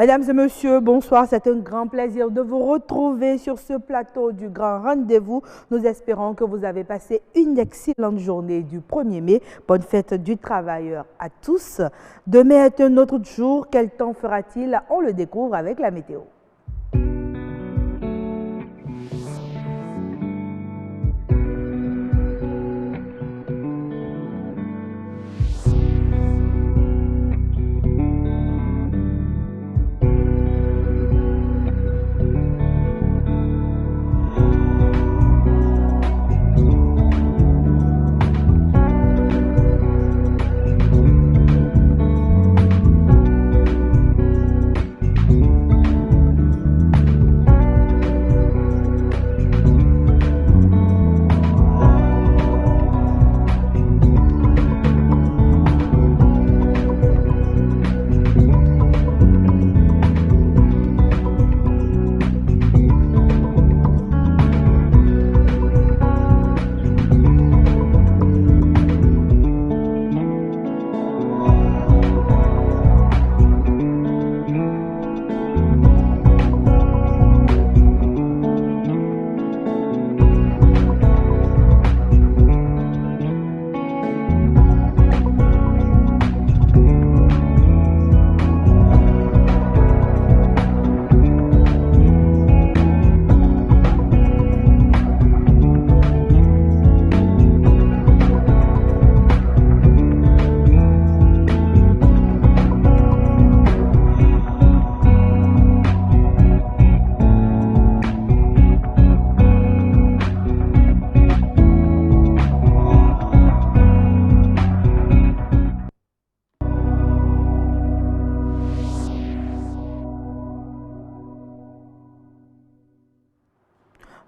Mesdames et messieurs, bonsoir. C'est un grand plaisir de vous retrouver sur ce plateau du Grand Rendez-vous. Nous espérons que vous avez passé une excellente journée du 1er mai. Bonne fête du travailleur à tous. Demain est un autre jour. Quel temps fera-t-il? On le découvre avec la météo.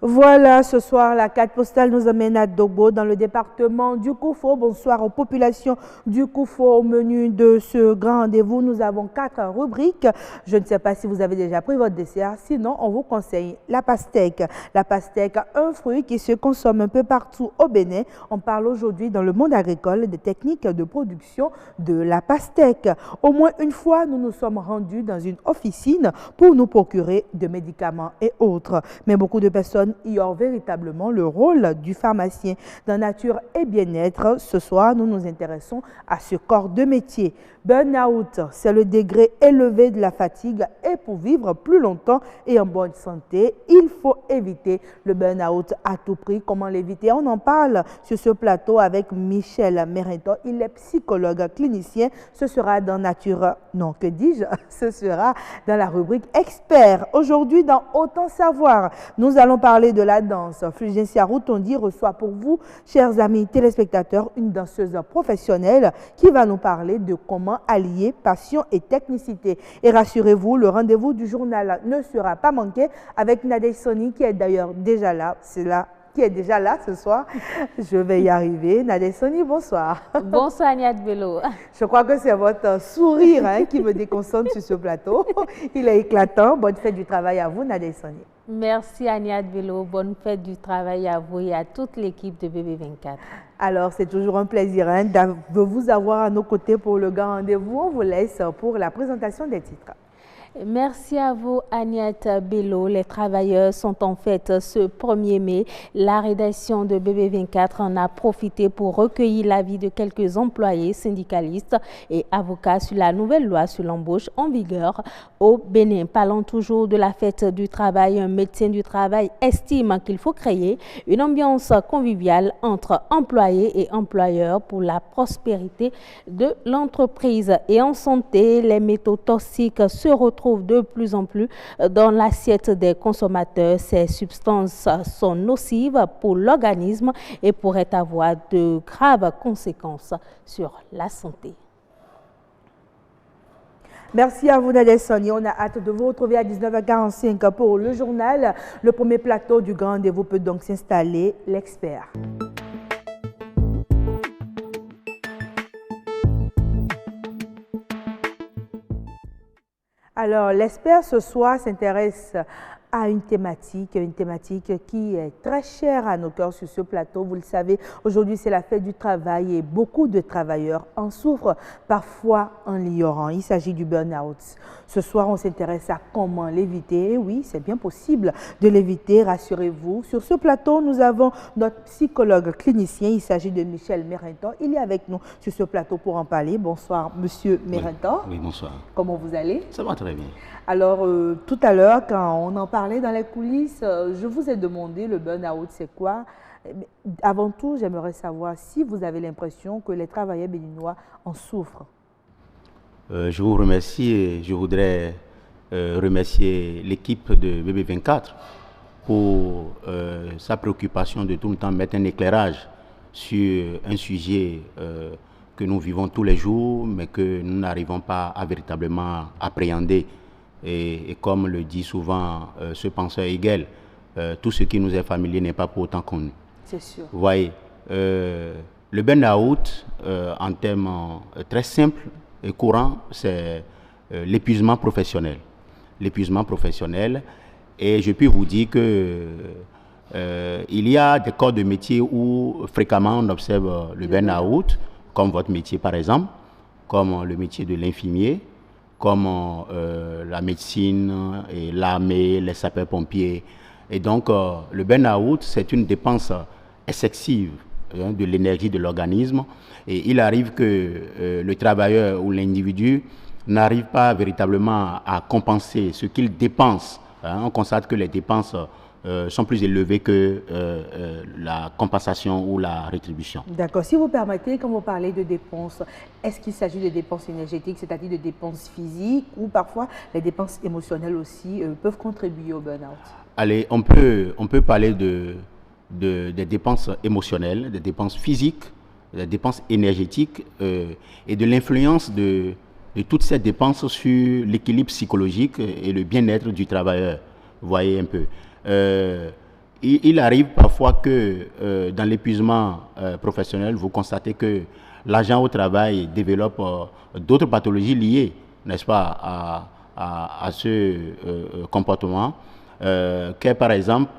Voilà, ce soir, la carte postale nous amène à Dogbo, dans le département du Koufo. Bonsoir aux populations du Koufo. Au menu de ce grand rendez-vous, nous avons 4 rubriques. Je ne sais pas si vous avez déjà pris votre dessert. Sinon, on vous conseille la pastèque. La pastèque, un fruit qui se consomme un peu partout au Bénin. On parle aujourd'hui dans le monde agricole des techniques de production de la pastèque. Au moins une fois, nous nous sommes rendus dans une officine pour nous procurer des médicaments et autres. Mais beaucoup de personnes ignorent véritablement le rôle du pharmacien. Dans Nature et Bien-être, ce soir, nous nous intéressons à ce corps de métier. Burn-out, c'est le degré élevé de la fatigue et pour vivre plus longtemps et en bonne santé, il faut éviter le burn-out à tout prix. Comment l'éviter? On en parle sur ce plateau avec Michel Mérinton. Il est psychologue clinicien. Ce sera dans Nature, non, que dis-je? Ce sera dans la rubrique Expert. Aujourd'hui, dans Autant Savoir, nous allons parler de la danse. Fulgencia Routondi reçoit pour vous, chers amis téléspectateurs, une danseuse professionnelle qui va nous parler de comment allier passion et technicité. Et rassurez-vous, le rendez-vous du journal ne sera pas manqué avec Nadej Soni qui est d'ailleurs déjà là. C'est là qui est déjà là ce soir. Je vais y arriver. Nadej Soni, bonsoir. Bonsoir Agnès Bello. Je crois que c'est votre sourire qui me déconcentre sur ce plateau. Il est éclatant. Bonne fête du travail à vous, Nadej Soni. Merci Agnès Bello. Bonne fête du travail à vous et à toute l'équipe de BB24. Alors, c'est toujours un plaisir de vous avoir à nos côtés pour le grand rendez-vous. On vous laisse pour la présentation des titres. Merci à vous, Agnès Bello. Les travailleurs sont en fête ce 1er mai. La rédaction de BB24 en a profité pour recueillir l'avis de quelques employés, syndicalistes et avocats sur la nouvelle loi sur l'embauche en vigueur au Bénin. Parlons toujours de la fête du travail. Un médecin du travail estime qu'il faut créer une ambiance conviviale entre employés et employeurs pour la prospérité de l'entreprise. Et en santé, les métaux toxiques se retrouvent de plus en plus dans l'assiette des consommateurs. Ces substances sont nocives pour l'organisme et pourraient avoir de graves conséquences sur la santé. Merci à vous, Nadej Soni. On a hâte de vous retrouver à 19h45 pour le journal. Le premier plateau du grand rendez-vous peut donc s'installer, l'expert. Alors, l'expert ce soir s'intéresse à une thématique qui est très chère à nos cœurs sur ce plateau. Vous le savez, aujourd'hui c'est la fête du travail et beaucoup de travailleurs en souffrent, parfois en l'ignorant. Il s'agit du burn-out. Ce soir, on s'intéresse à comment l'éviter. Oui, c'est bien possible de l'éviter, rassurez-vous. Sur ce plateau, nous avons notre psychologue clinicien. Il s'agit de Michel Mérentor. Il est avec nous sur ce plateau pour en parler. Bonsoir, monsieur Mérentor. Oui, bonsoir. Comment vous allez? Ça va très bien. Alors, tout à l'heure, quand on en parlait dans les coulisses, je vous ai demandé le burn-out, c'est quoi? Avant tout, j'aimerais savoir si vous avez l'impression que les travailleurs béninois en souffrent. Je vous remercie et je voudrais remercier l'équipe de BB24 pour sa préoccupation de tout le temps mettre un éclairage sur un sujet que nous vivons tous les jours, mais que nous n'arrivons pas à véritablement appréhender. Et comme le dit souvent ce penseur Hegel, tout ce qui nous est familier n'est pas pour autant connu. C'est sûr. Vous voyez, le burn-out, en termes très simples et courants, c'est l'épuisement professionnel. L'épuisement professionnel. Et je puis vous dire que il y a des corps de métier où fréquemment on observe le burn-out, comme votre métier par exemple, comme le métier de l'infirmier, comme la médecine et l'armée, les sapeurs-pompiers. Et donc, le burn-out, c'est une dépense excessive de l'énergie de l'organisme. Et il arrive que le travailleur ou l'individu n'arrive pas véritablement à compenser ce qu'il dépense. On constate que les dépenses sont plus élevées que la compensation ou la rétribution. D'accord. Si vous permettez, quand vous parlez de dépenses, est-ce qu'il s'agit de dépenses énergétiques, c'est-à-dire de dépenses physiques, ou parfois les dépenses émotionnelles aussi peuvent contribuer au burn-out? Allez, on peut parler des dépenses émotionnelles, des dépenses physiques, des dépenses énergétiques et de l'influence de toutes ces dépenses sur l'équilibre psychologique et le bien-être du travailleur. Vous voyez un peu. Il arrive parfois que dans l'épuisement professionnel, vous constatez que l'agent au travail développe d'autres pathologies liées, n'est-ce pas, à ce comportement, qu'est par exemple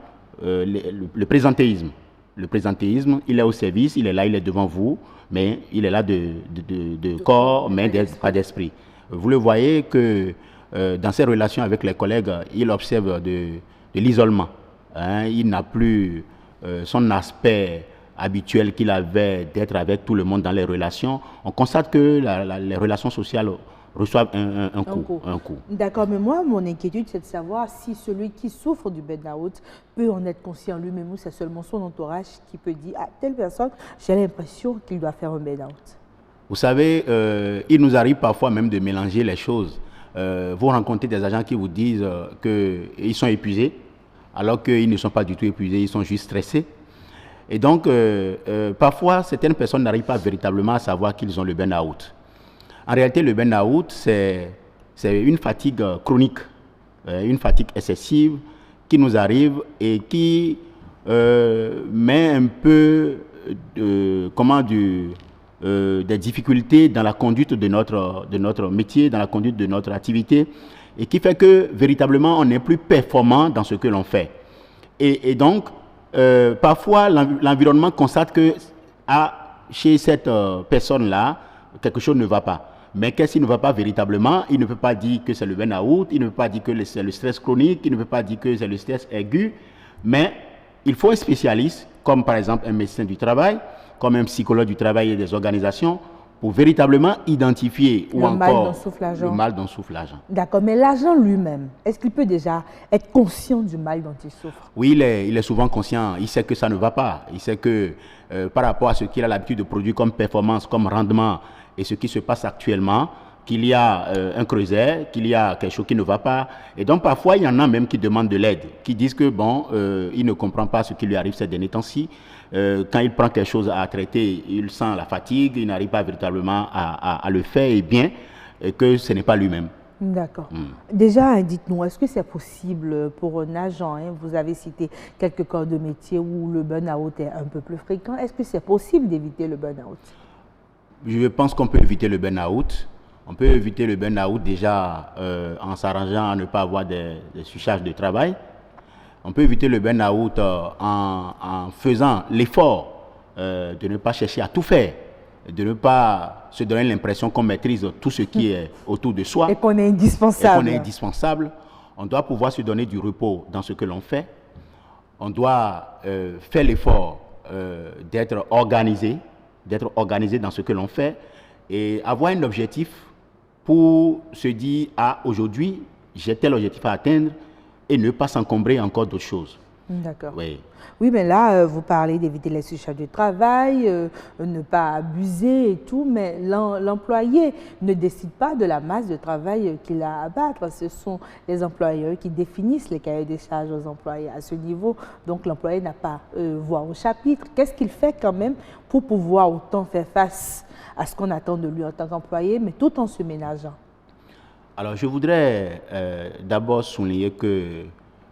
le présentéisme. Le présentéisme, il est au service, il est là, il est devant vous, mais il est là de corps, mais pas d'esprit. Vous le voyez que dans ses relations avec les collègues, il observe de l'isolement. Il n'a plus son aspect habituel qu'il avait d'être avec tout le monde dans les relations. On constate que les relations sociales reçoivent un coup. D'accord, mais moi, mon inquiétude, c'est de savoir si celui qui souffre du burn-out peut en être conscient lui-même ou c'est seulement son entourage qui peut dire à telle personne, j'ai l'impression qu'il doit faire un burn-out. Vous savez, il nous arrive parfois même de mélanger les choses. Vous rencontrez des agents qui vous disent qu'ils sont épuisés, alors qu'ils ne sont pas du tout épuisés, ils sont juste stressés. Et donc, parfois, certaines personnes n'arrivent pas véritablement à savoir qu'ils ont le burn-out. En réalité, le burn-out, c'est une fatigue chronique, une fatigue excessive qui nous arrive et qui met un peu des difficultés dans la conduite de notre métier, dans la conduite de notre activité, et qui fait que véritablement on n'est plus performant dans ce que l'on fait. Et donc, parfois, l'environnement constate que chez cette personne-là, quelque chose ne va pas. Mais qu'est-ce qui ne va pas véritablement? Il ne peut pas dire que c'est le burn-out, il ne peut pas dire que c'est le stress chronique, il ne peut pas dire que c'est le stress aigu, mais il faut un spécialiste, comme par exemple un médecin du travail, comme un psychologue du travail et des organisations, pour véritablement identifier le mal dont souffre l'agent. D'accord, mais l'agent lui-même, est-ce qu'il peut déjà être conscient du mal dont il souffre? Oui, il est souvent conscient. Il sait que ça ne va pas. Il sait que par rapport à ce qu'il a l'habitude de produire comme performance, comme rendement, et ce qui se passe actuellement, qu'il y a un creuset, qu'il y a quelque chose qui ne va pas. Et donc parfois, il y en a même qui demandent de l'aide, qui disent que bon, il ne comprend pas ce qui lui arrive ces derniers temps-ci. Quand il prend quelque chose à traiter, il sent la fatigue, il n'arrive pas véritablement à le faire et bien, et que ce n'est pas lui-même. D'accord. Déjà, dites-nous, est-ce que c'est possible pour un agent, vous avez cité quelques corps de métier où le burn-out est un peu plus fréquent, est-ce que c'est possible d'éviter le burn-out? Je pense qu'on peut éviter le burn-out. On peut éviter le burn-out déjà en s'arrangeant à ne pas avoir des surcharges de travail. On peut éviter le burn-out en faisant l'effort de ne pas chercher à tout faire, de ne pas se donner l'impression qu'on maîtrise tout ce qui est autour de soi. Et qu'on est indispensable. Et qu'on est indispensable. On doit pouvoir se donner du repos dans ce que l'on fait. On doit faire l'effort d'être organisé dans ce que l'on fait et avoir un objectif pour se dire, ah, aujourd'hui, j'ai tel objectif à atteindre et ne pas s'encombrer encore d'autres choses. D'accord. Oui. Oui, mais là, vous parlez d'éviter les surcharges de travail, ne pas abuser et tout, mais l'employé ne décide pas de la masse de travail qu'il a à abattre. Ce sont les employeurs qui définissent les cahiers des charges aux employés à ce niveau. Donc, l'employé n'a pas voix au chapitre. Qu'est-ce qu'il fait quand même pour pouvoir autant faire face à ce qu'on attend de lui en tant qu'employé, mais tout en se ménageant? Alors, je voudrais d'abord souligner que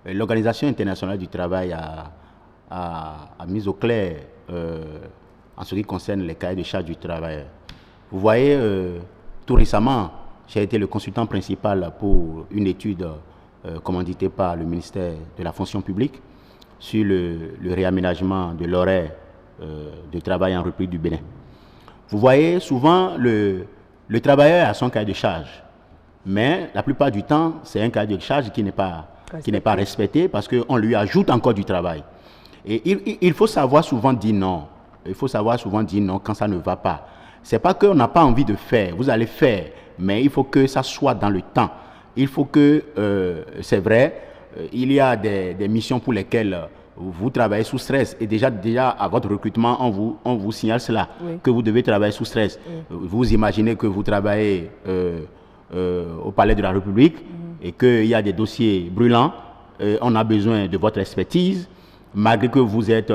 l'Organisation internationale du travail a mis au clair en ce qui concerne les cahiers de charges du travail. Vous voyez, tout récemment, j'ai été le consultant principal pour une étude commanditée par le ministère de la fonction publique sur le réaménagement de l'horaire de travail en République du Bénin. Vous voyez, souvent, le travailleur a son cahier de charges, mais la plupart du temps, c'est un cahier de charges qui n'est pas respecté parce qu'on lui ajoute encore du travail. Et il faut savoir souvent dire non. Il faut savoir souvent dire non quand ça ne va pas. Ce n'est pas qu'on n'a pas envie de faire. Vous allez faire, mais il faut que ça soit dans le temps. Il faut que, c'est vrai, il y a des missions pour lesquelles vous travaillez sous stress. Et déjà à votre recrutement, on vous signale cela, oui, que vous devez travailler sous stress. Oui. Vous imaginez que vous travaillez au Palais de la République et qu'il y a des dossiers brûlants. On a besoin de votre expertise. Malgré que vous êtes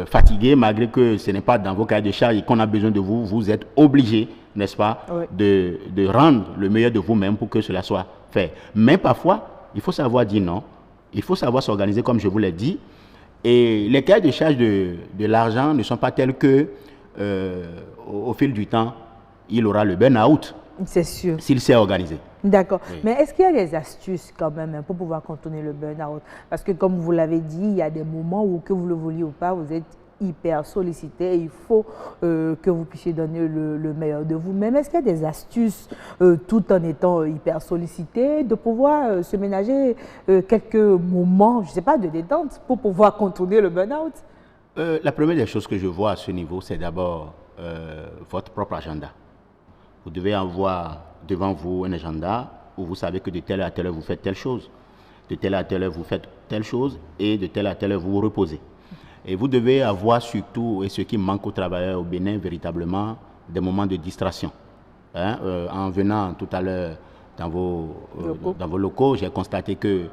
fatigué, malgré que ce n'est pas dans vos cahiers de charges et qu'on a besoin de vous, vous êtes obligé, n'est-ce pas, oui, de rendre le meilleur de vous-même pour que cela soit fait. Mais parfois, il faut savoir dire non, il faut savoir s'organiser comme je vous l'ai dit. Et les cahiers de charges de l'argent ne sont pas tels que, au fil du temps, il aura le burn-out. C'est sûr. S'il s'est organisé. D'accord. Oui. Mais est-ce qu'il y a des astuces quand même pour pouvoir contourner le burn-out? Parce que comme vous l'avez dit, il y a des moments où, que vous le vouliez ou pas, vous êtes hyper sollicité et il faut que vous puissiez donner le meilleur de vous-même. Est-ce qu'il y a des astuces, tout en étant hyper sollicité, de pouvoir se ménager quelques moments, je ne sais pas, de détente pour pouvoir contourner le burn-out? La première des choses que je vois à ce niveau, c'est d'abord votre propre agenda. Vous devez avoir devant vous un agenda où vous savez que de telle à telle heure vous faites telle chose, de telle à telle heure vous faites telle chose et de telle à telle heure vous vous reposez. Et vous devez avoir surtout, et ce qui manque aux travailleurs au Bénin, véritablement, des moments de distraction. Hein? En venant tout à l'heure dans vos locaux, j'ai constaté que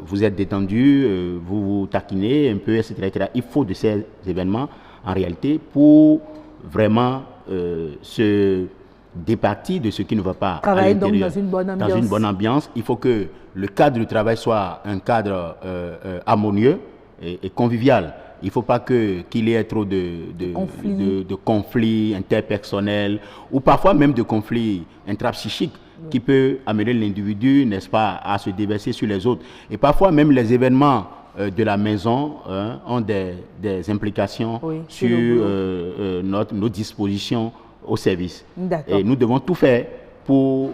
vous êtes détendu, vous vous taquinez un peu, etc., etc. Il faut de ces événements, en réalité, pour vraiment se départir de ce qui ne va pas travailler à l'intérieur. Donc dans une bonne ambiance. Dans une bonne ambiance. Il faut que le cadre du travail soit un cadre harmonieux et convivial. Il ne faut pas qu'il y ait trop de conflits interpersonnels ou parfois même de conflits intrapsychiques, oui, qui peut amener l'individu, n'est-ce pas, à se déverser sur les autres. Et parfois même les événements de la maison ont des implications, oui, sur nos dispositions au service. Et nous devons tout faire pour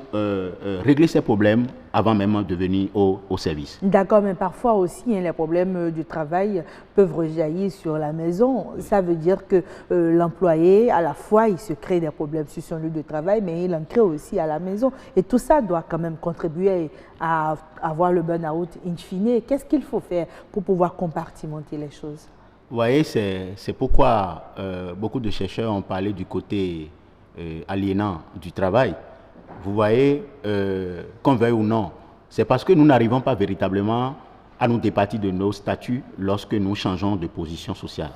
régler ces problèmes avant même de venir au service. D'accord, mais parfois aussi, les problèmes du travail peuvent rejaillir sur la maison. Ça veut dire que l'employé, à la fois, il se crée des problèmes sur son lieu de travail, mais il en crée aussi à la maison. Et tout ça doit quand même contribuer à avoir le burn-out in fine. Qu'est-ce qu'il faut faire pour pouvoir compartimenter les choses? Vous voyez, c'est pourquoi beaucoup de chercheurs ont parlé du côté aliénant du travail. Vous voyez, qu'on veuille ou non, c'est parce que nous n'arrivons pas véritablement à nous départir de nos statuts lorsque nous changeons de position sociale.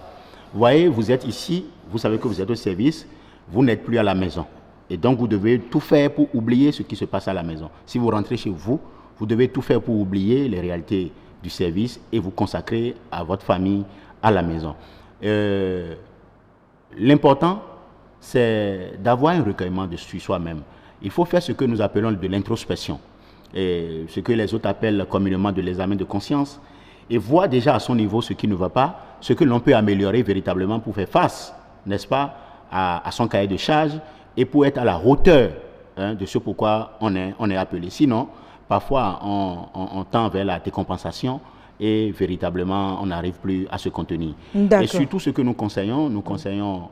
Vous voyez, vous êtes ici, vous savez que vous êtes au service, vous n'êtes plus à la maison. Et donc, vous devez tout faire pour oublier ce qui se passe à la maison. Si vous rentrez chez vous, vous devez tout faire pour oublier les réalités du service et vous consacrer à votre famille, à la maison. L'important, c'est d'avoir un recueillement de soi-même. Il faut faire ce que nous appelons de l'introspection, ce que les autres appellent communément de l'examen de conscience. et voit déjà à son niveau ce qui ne va pas, ce que l'on peut améliorer véritablement pour faire face, n'est-ce pas, à son cahier de charge et pour être à la hauteur de ce pourquoi on est appelé. Sinon, parfois, on tend vers la décompensation et véritablement, on n'arrive plus à se contenir. Et surtout, ce que nous conseillons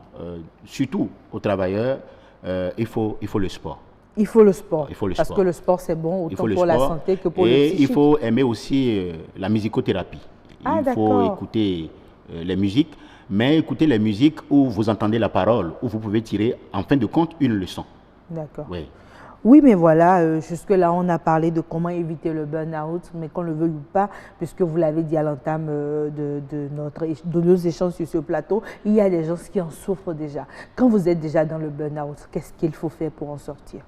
surtout aux travailleurs, il faut le sport. Il faut le sport. Parce que le sport, c'est bon autant pour la santé que pour le psychique. Et il faut aimer aussi la musicothérapie. Il faut écouter les musiques, mais écouter les musiques où vous entendez la parole, où vous pouvez tirer, en fin de compte, une leçon. D'accord. Oui. Oui, mais voilà, jusque-là, on a parlé de comment éviter le burn-out, mais qu'on le veuille ou pas, puisque vous l'avez dit à l'entame de nos échanges sur ce plateau, il y a des gens qui en souffrent déjà. Quand vous êtes déjà dans le burn-out, qu'est-ce qu'il faut faire pour en sortir?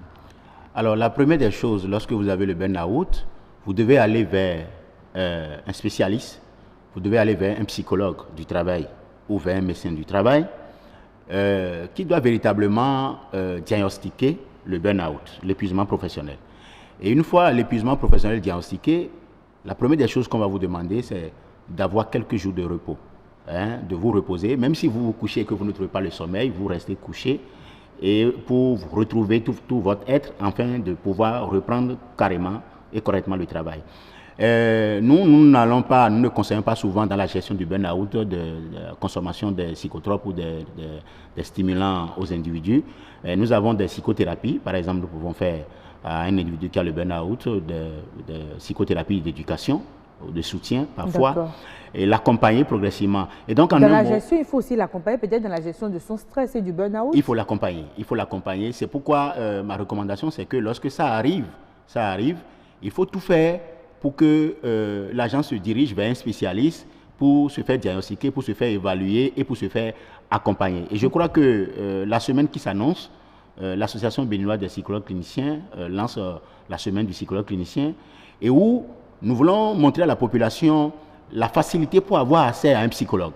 Alors, la première des choses, lorsque vous avez le burn-out, vous devez aller vers un spécialiste, vous devez aller vers un psychologue du travail ou vers un médecin du travail qui doit véritablement diagnostiquer le burn-out, l'épuisement professionnel. Et une fois l'épuisement professionnel diagnostiqué, la première des choses qu'on va vous demander, c'est d'avoir quelques jours de repos, de vous reposer. Même si vous vous couchez et que vous ne trouvez pas le sommeil, vous restez couché et pour vous retrouver tout votre être, afin de pouvoir reprendre carrément et correctement le travail. Nous ne conseillons pas souvent dans la gestion du burn-out de la consommation des psychotropes ou des stimulants aux individus. Nous avons des psychothérapies, par exemple, nous pouvons faire à un individu qui a le burn-out de psychothérapie d'éducation, de soutien parfois, et l'accompagner progressivement. Et donc, dans la gestion, il faut aussi l'accompagner peut-être dans la gestion de son stress et du burn-out. Il faut l'accompagner. C'est pourquoi ma recommandation, c'est que lorsque ça arrive, il faut tout faire pour que l'agent se dirige vers un spécialiste pour se faire diagnostiquer, pour se faire évaluer et pour se faire accompagner. Et je crois que la semaine qui s'annonce, l'Association béninoise des psychologues cliniciens lance la semaine du psychologue clinicien, et où nous voulons montrer à la population la facilité pour avoir accès à un psychologue,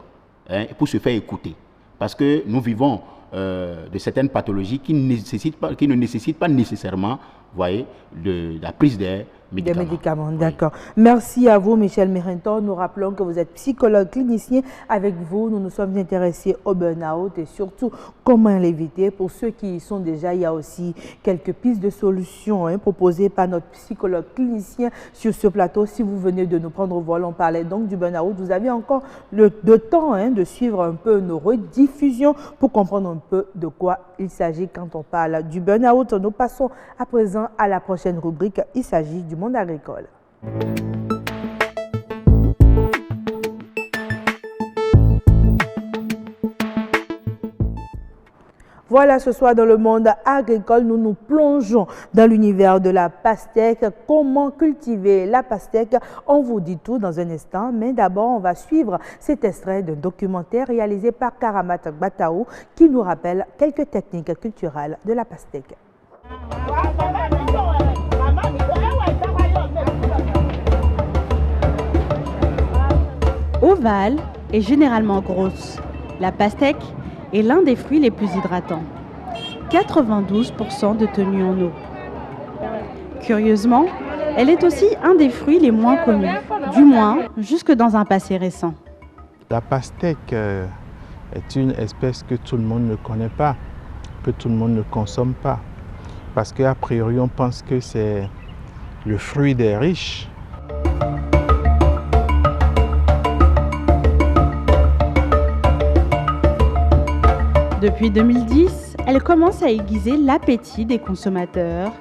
pour se faire écouter. Parce que nous vivons de certaines pathologies qui ne nécessitent pas nécessairement, voyez, de la prise des médicaments. D'accord. Merci à vous, Michel Mirenton. Nous rappelons que vous êtes psychologue clinicien. Avec vous, nous nous sommes intéressés au burn-out et surtout comment l'éviter. Pour ceux qui y sont déjà, il y a aussi quelques pistes de solutions proposées par notre psychologue clinicien sur ce plateau. Si vous venez de nous prendre au vol, on parlait donc du burn-out. Vous avez encore le temps de suivre un peu nos rediffusions pour comprendre un peu de quoi il s'agit quand on parle du burn-out. Nous passons à présent à la prochaine rubrique. Il s'agit du monde agricole. Voilà, ce soir dans le monde agricole, nous nous plongeons dans l'univers de la pastèque. Comment cultiver la pastèque? On vous dit tout dans un instant, mais d'abord, on va suivre cet extrait d'un documentaire réalisé par Karamat Bataou qui nous rappelle quelques techniques culturelles de la pastèque. Ovale et généralement grosse, la pastèque est l'un des fruits les plus hydratants. 92% de tenue en eau. Curieusement, elle est aussi un des fruits les moins connus, du moins jusque dans un passé récent. La pastèque est une espèce que tout le monde ne connaît pas, que tout le monde ne consomme pas. Parce qu'a priori, on pense que c'est le fruit des riches. Depuis 2010, elle commence à aiguiser l'appétit des consommateurs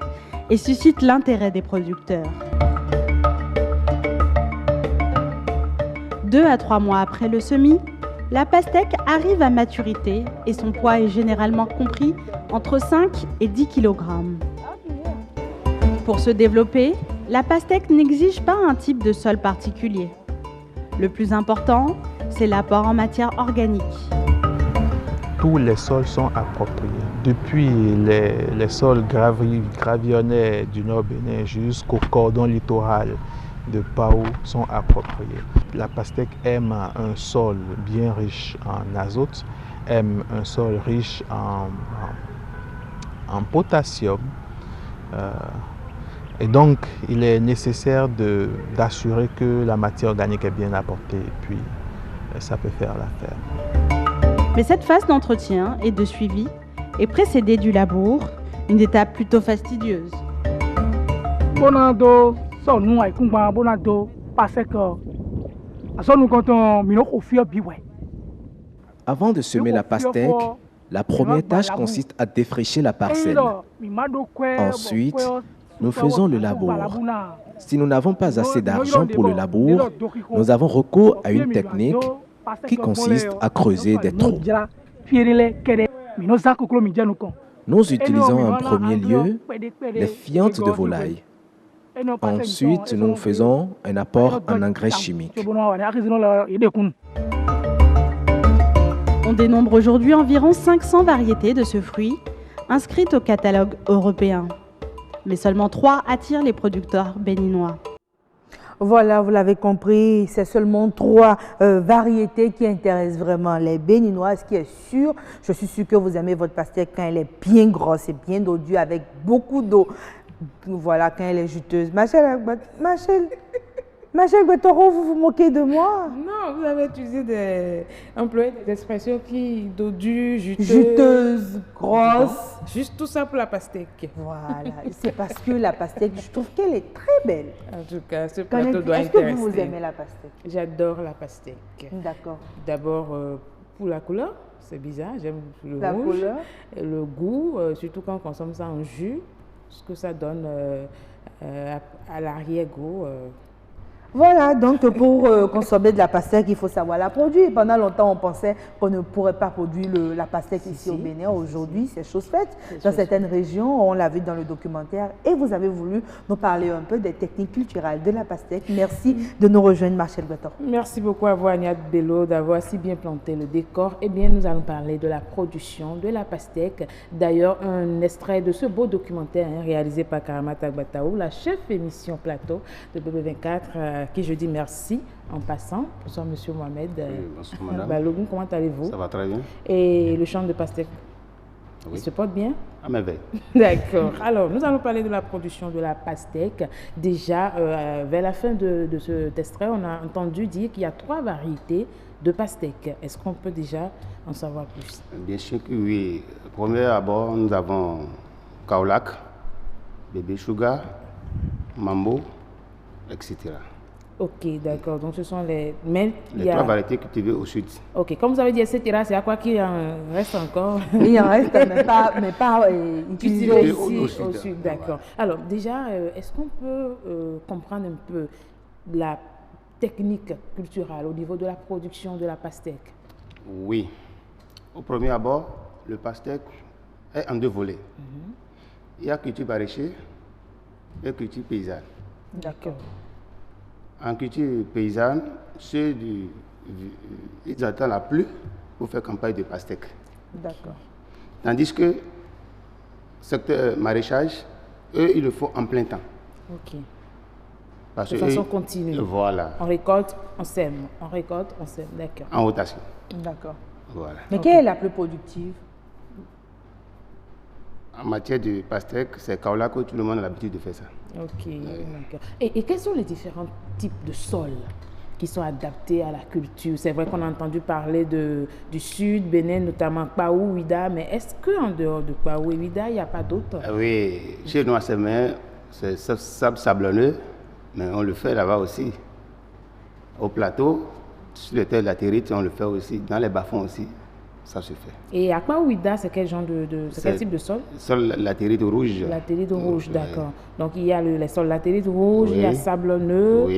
et suscite l'intérêt des producteurs. 2 à 3 mois après le semis, la pastèque arrive à maturité et son poids est généralement compris entre 5 et 10 kg. Pour se développer, la pastèque n'exige pas un type de sol particulier. Le plus important, c'est l'apport en matière organique. Tous les sols sont appropriés. Depuis les sols gravionnais du Nord Bénin jusqu'au cordon littoral de Pao sont appropriés. La pastèque aime un sol bien riche en azote, aime un sol riche en potassium. Et donc, il est nécessaire d'assurer que la matière organique est bien apportée et puis ça peut faire l'affaire. Mais cette phase d'entretien et de suivi est précédée du labour, une étape plutôt fastidieuse. Avant de semer la pastèque, la première tâche consiste à défricher la parcelle. Ensuite, nous faisons le labour. Si nous n'avons pas assez d'argent pour le labour, nous avons recours à une technique qui consiste à creuser des trous. Nous utilisons en premier lieu les fientes de volaille. Ensuite, nous faisons un apport en engrais chimiques. On dénombre aujourd'hui environ 500 variétés de ce fruit inscrites au catalogue européen. Mais seulement 3 attirent les producteurs béninois. Voilà, vous l'avez compris, c'est seulement 3 variétés qui intéressent vraiment les Béninois. Ce qui est sûr, je suis sûre que vous aimez votre pastèque quand elle est bien grosse et bien dodue avec beaucoup d'eau. Voilà, quand elle est juteuse. Machel Guetoro, vous vous moquez de moi? Non, vous avez utilisé employé des expressions qui dodues, juteuses, grosses. Juste tout ça pour la pastèque. Voilà, c'est parce que la pastèque, je trouve qu'elle est très belle. En tout cas, ce plateau doit intéresser. Est-ce que vous aimez la pastèque? J'adore la pastèque. D'accord. D'abord, pour la couleur, c'est bizarre, j'aime le la rouge. Couleur. Et le goût, surtout quand on consomme ça en jus, ce que ça donne à l'arrière-goût. Voilà, donc pour consommer de la pastèque, il faut savoir la produire. Pendant longtemps, on pensait qu'on ne pourrait pas produire la pastèque ici au Bénin. Aujourd'hui, c'est chose faite. Dans certaines régions, on l'a vu dans le documentaire et vous avez voulu nous parler un peu des techniques culturelles de la pastèque. Merci de nous rejoindre, Machel Guetoro. Merci beaucoup à vous, Agnès Bello, d'avoir si bien planté le décor. Eh bien, nous allons parler de la production de la pastèque. D'ailleurs, un extrait de ce beau documentaire réalisé par Karamata Gbataou, la chef émission plateau de BB24, qui je dis merci en passant. Bonsoir Monsieur Mohamed. Bonsoir Madame. Balogun, comment allez-vous? Ça va très bien. Et le champ de pastèque, il se porte bien? À merveille. D'accord. Alors, nous allons parler de la production de la pastèque. Déjà, vers la fin de cet extrait, on a entendu dire qu'il y a 3 variétés de pastèque. Est-ce qu'on peut déjà en savoir plus? Bien sûr que oui. Premier abord, nous avons Kaolack, Bébé Sugar, Mambo, etc. Ok, d'accord. Donc, ce sont les... Mais les 3 variétés cultivées au sud. Ok, comme vous avez dit, etc., c'est à quoi qu'il en reste encore? Il en reste, mais pas utilisé ici au sud. D'accord. Alors, déjà, est-ce qu'on peut comprendre un peu la technique culturelle au niveau de la production de la pastèque? Oui. Au premier abord, le pastèque est en 2 volets. Il y a culture maraîchère et culture paysanne. D'accord. En culture paysanne, ils attendent la pluie pour faire campagne de pastèque. D'accord. Tandis que secteur maraîchage, eux, ils le font en plein temps. Ok. Parce de façon continue. Voilà. On récolte, on sème. On récolte, on sème. D'accord. En rotation. D'accord. Voilà. Mais quelle est la plus productive? En matière de pastèque, c'est Kaolack que tout le monde a l'habitude de faire ça. Ok, d'accord. Et quels sont les différents types de sols qui sont adaptés à la culture? C'est vrai qu'on a entendu parler du sud, Bénin, notamment Paou, Ouida, mais est-ce qu'en dehors de Paou et Ouida, il n'y a pas d'autres? Oui, chez nous à Semer, c'est sable sablonneux, mais on le fait là-bas aussi. Au plateau, sur les terres latérites, on le fait aussi. Dans les bas-fonds aussi, ça se fait. Et à Paou-Ouida, c'est quel genre quel type de sol? Sol latérite rouge. Latérite rouge, d'accord. Donc il y a les sols latérites rouges, il y a sablonneux,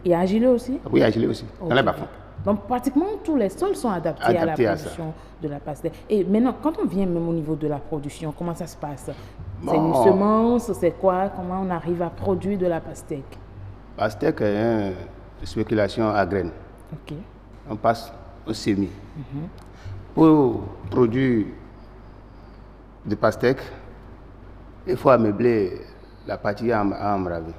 et argileux aussi? Oui, argileux aussi, dans les bas-fonds. Donc pratiquement tous les sols sont adaptés à la production de la pastèque. Et maintenant, quand on vient même au niveau de la production, comment ça se passe? C'est une semence, c'est quoi? Comment on arrive à produire de la pastèque? Pastèque est une spéculation à graines. Ok. On passe au semis. Pour produire de pastèque, il faut ameubler la partie à embraver.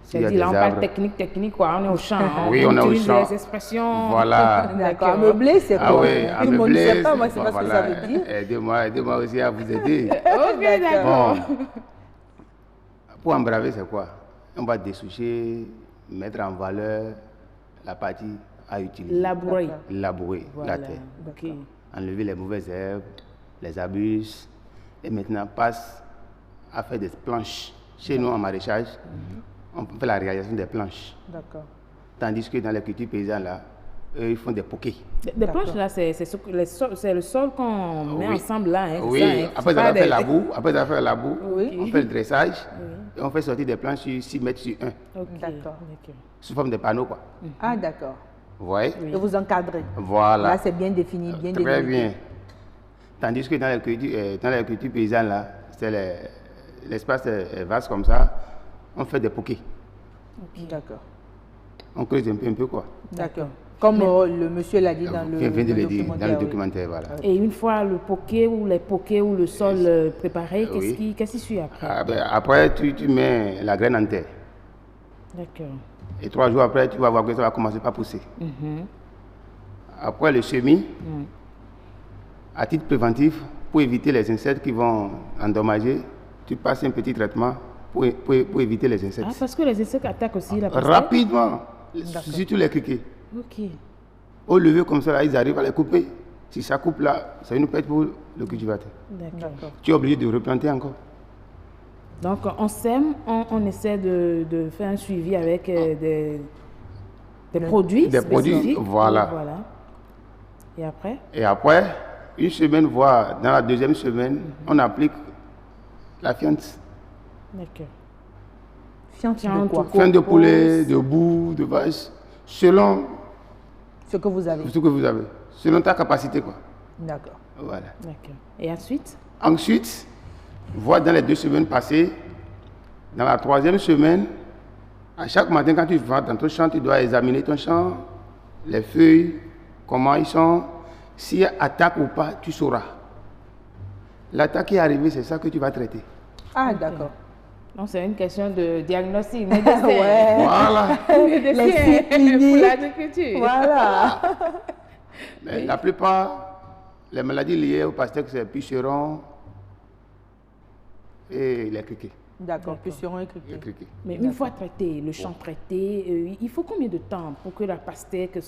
C'est-à-dire là, on parle technique, quoi. On est au champ. Oui, on est au champ. Les expressions. Voilà. D'accord. Ameubler, c'est quoi? Oui, tout le monde ne sait pas, moi, c'est pas ce que ça veut dire. Aidez-moi aussi à vous aider. Ok, d'accord. Bon. Pour embraver, c'est quoi? On va dessoucher, mettre en valeur la partie à utiliser. Labourer. Labourer la terre. Okay. Enlever les mauvaises herbes, les abus. Et maintenant, passe à faire des planches. Chez nous, en maraîchage, on fait la réalisation des planches. D'accord. Tandis que dans les cultures paysannes, là, eux, ils font des pokés. Des planches, là, c'est le sol qu'on met ensemble, là. Hein, oui, ça, hein, après ça, fait la boue. Après ça, fait la boue. Oui. On fait le dressage. Et on fait sortir des planches sur 6 mètres sur 1. Okay. D'accord. Sous forme de panneaux, quoi. Ah, d'accord. Vous voyez? Et vous encadrez. Voilà. Là, c'est bien défini, bien délimité. Très bien. Tandis que dans les cultures paysannes, là, l'espace est vaste comme ça. On fait des pokés. D'accord. On creuse un peu, quoi. D'accord. Comme le monsieur l'a dit dans le documentaire. Voilà. Et une fois le poké ou les pokés ou le sol préparé, qu'est-ce qui suit après? Après, tu mets la graine en terre. D'accord. Et 3 jours après, tu vas voir que ça va commencer par pousser. Après le semis, à titre préventif, pour éviter les insectes qui vont endommager, tu passes un petit traitement pour éviter les insectes. Ah, parce que les insectes attaquent aussi la pastèque? Rapidement, surtout les criquets. Ok. Au lever comme ça, là, ils arrivent à les couper. Si ça coupe là, c'est une perte pour le cultivateur. D'accord. Tu es obligé de replanter encore. Donc, on sème, on essaie de faire un suivi avec des produits spécifiques. Produits, voilà. Et après? Et après, une semaine, voire dans la deuxième semaine, on applique la fiente. D'accord. Fiente de quoi? Fiente de poulet, de boue, de vache, selon ce que vous avez. Selon ta capacité, quoi. D'accord. Voilà. D'accord. Et ensuite? Ensuite, voir dans les 2 semaines passées, dans la 3e semaine, à chaque matin, quand tu vas dans ton champ, tu dois examiner ton champ, les feuilles, comment ils sont. S'il y a attaque ou pas, tu sauras. L'attaque qui est arrivée, c'est ça que tu vas traiter. Ah, d'accord. Donc, c'est une question de diagnostic. Ouais. Voilà. Pour l'agriculture. Voilà. Mais la plupart, les maladies liées au pastèque, c'est puceron et les criquets. D'accord, puceron et criquets. Mais une fois traité, le champ traité, il faut combien de temps pour que la pastèque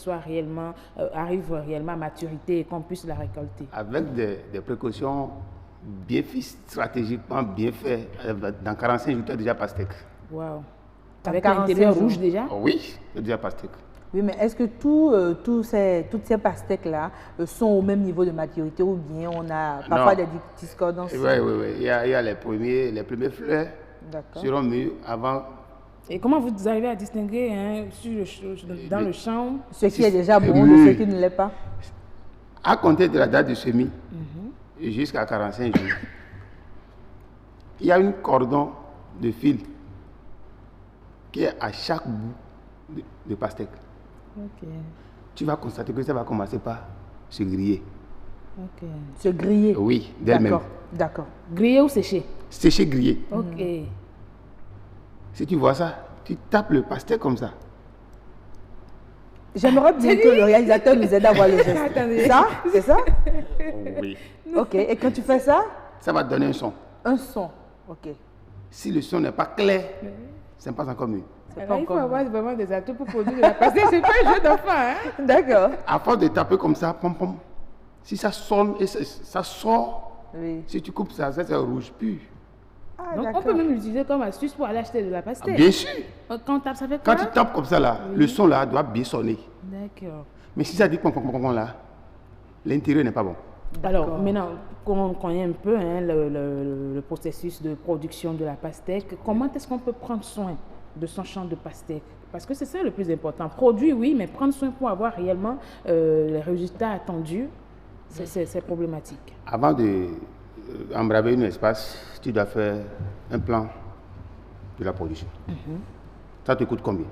arrive réellement à maturité et qu'on puisse la récolter? Avec des précautions bien faites, stratégiquement bien faites, dans 45 jours, tu as déjà pastèque. Waouh! Avec l'intérieur rouge déjà? Oui, tu as déjà pastèque. Oui, mais est-ce que toutes ces pastèques-là sont au même niveau de maturité ou bien on a parfois des discordances? Oui. Il y a les premiers fleurs seront mûrs avant. Et comment vous arrivez à distinguer dans le champ ce qui est déjà bon de ce qui ne l'est pas? À compter de la date de semis jusqu'à 45 jours, il y a un cordon de fil qui est à chaque bout de pastèque. Okay. Tu vas constater que ça va commencer par se griller. Okay. Se griller? Oui, d'elle-même. D'accord. Griller ou sécher? Sécher, griller. Ok. Si tu vois ça, tu tapes le pastèque comme ça. J'aimerais bien que le réalisateur nous aide à voir le geste. Ça, c'est ça? Oui. Ok, et quand tu fais ça? Ça va te donner un son. Un son, ok. Si le son n'est pas clair, ce n'est pas encore mieux. Il faut avoir vraiment des atouts pour produire de la pastèque. C'est pas un jeu d'enfant, hein? D'accord. À force de taper comme ça, pom pom, si ça sonne et ça sort, si tu coupes ça, c'est rouge pur. Ah, donc on peut même l'utiliser comme astuce pour aller acheter de la pastèque. Bien sûr. Quand on tape, ça fait quoi? Quand tu tapes comme ça là, le son là doit bien sonner. D'accord. Mais si ça dit pom pom pom pom là, l'intérieur n'est pas bon. Alors maintenant, on connaît un peu le processus de production de la pastèque. Comment est-ce qu'on peut prendre soin de son champ de pastèque? Parce que c'est ça le plus important. Produit, oui, mais prendre soin pour avoir réellement les résultats attendus, c'est problématique. Avant d'embraver un espace, tu dois faire un plan de la production. Ça te coûte combien?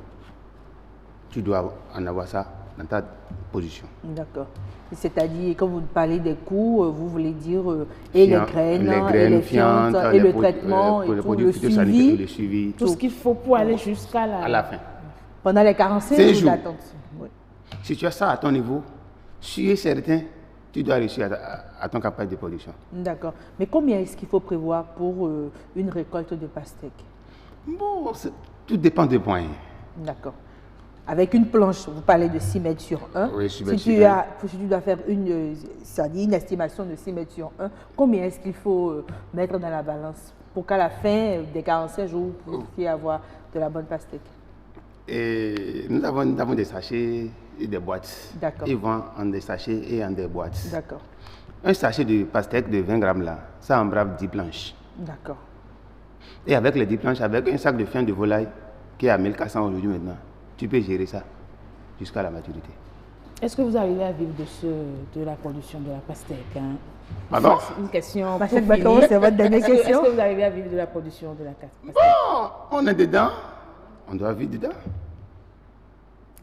Tu dois en avoir ça dans ta position. D'accord. C'est-à-dire, quand vous parlez des coûts, vous voulez dire et les graines, et les fientes, et le traitement, et tout, le suivi. Tout ce qu'il faut pour aller jusqu'à la fin. Pendant les 45 jours d'attente. Oui. Si tu as ça à ton niveau, sûr et certain, tu dois réussir à ton capacité de production. D'accord. Mais combien est-ce qu'il faut prévoir pour une récolte de pastèque? Bon, tout dépend des points. D'accord. Avec une planche, vous parlez de 6 mètres sur 1. Oui, 6 mètres si sur 1. Si tu dois faire une estimation de 6 mètres sur 1, combien est-ce qu'il faut mettre dans la balance pour qu'à la fin des 45 jours, vous puissiez avoir de la bonne pastèque? Et nous avons des sachets et des boîtes. D'accord. Ils vendent en des sachets et en des boîtes. D'accord. Un sachet de pastèque de 20 grammes là, ça embrave 10 planches. D'accord. Et avec les 10 planches, avec un sac de fiente de volaille qui est à 1400 aujourd'hui maintenant, tu peux gérer ça jusqu'à la maturité. Est-ce que vous arrivez à vivre de la production de la pastèque, hein? Pardon? Une question. C'est votre dernière question. Est-ce que vous arrivez à vivre de la production de la pastèque? Bon, on est dedans. On doit vivre dedans.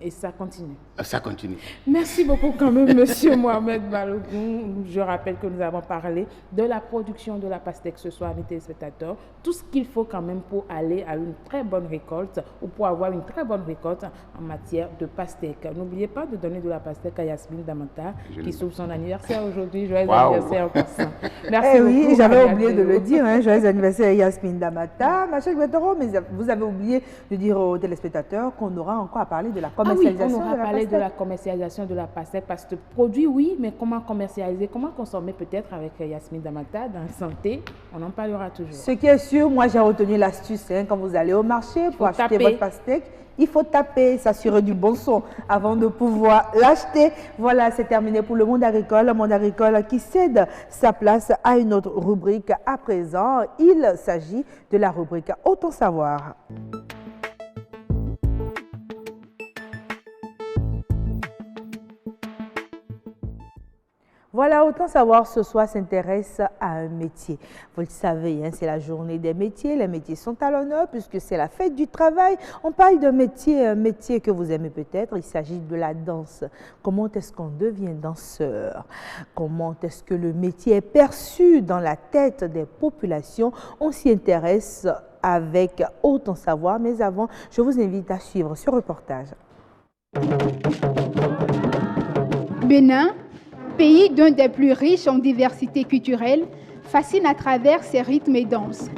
Et ça continue. Ça continue. Merci beaucoup quand même, Monsieur Mohamed Balogun. Je rappelle que nous avons parlé de la production de la pastèque ce soir, mes téléspectateurs. Tout ce qu'il faut quand même pour aller à une très bonne récolte ou pour avoir une très bonne récolte en matière de pastèque. N'oubliez pas de donner de la pastèque à Yasmine Damata qui souffre son anniversitaire aujourd'hui. Joyeux anniversaire en passant. Merci beaucoup. Oui, j'avais oublié de le dire. Joyeux anniversaire à Yasmine Damata. Ma chère Guettaro, mais vous avez oublié de dire aux téléspectateurs qu'on aura encore à parler de la commercialisation. On aura parlé de la commercialisation de la pastèque parce que produit, oui, mais comment commercialiser, comment consommer peut-être avec Yasmine Damata dans la santé, on en parlera toujours. Ce qui est sûr, moi j'ai retenu l'astuce, quand vous allez au marché pour acheter votre pastèque, il faut taper, s'assurer du bon son avant de pouvoir l'acheter. Voilà, c'est terminé pour le monde agricole qui cède sa place à une autre rubrique à présent. Il s'agit de la rubrique Autant savoir. Voilà, Autant savoir ce soir s'intéresse à un métier. Vous le savez, c'est la journée des métiers. Les métiers sont à l'honneur puisque c'est la fête du travail. On parle d'un métier, un métier que vous aimez peut-être. Il s'agit de la danse. Comment est-ce qu'on devient danseur? Comment est-ce que le métier est perçu dans la tête des populations? On s'y intéresse avec Autant savoir. Mais avant, je vous invite à suivre ce reportage. Bénin, pays d'un des plus riches en diversité culturelle, fascine à travers ses rythmes et danses.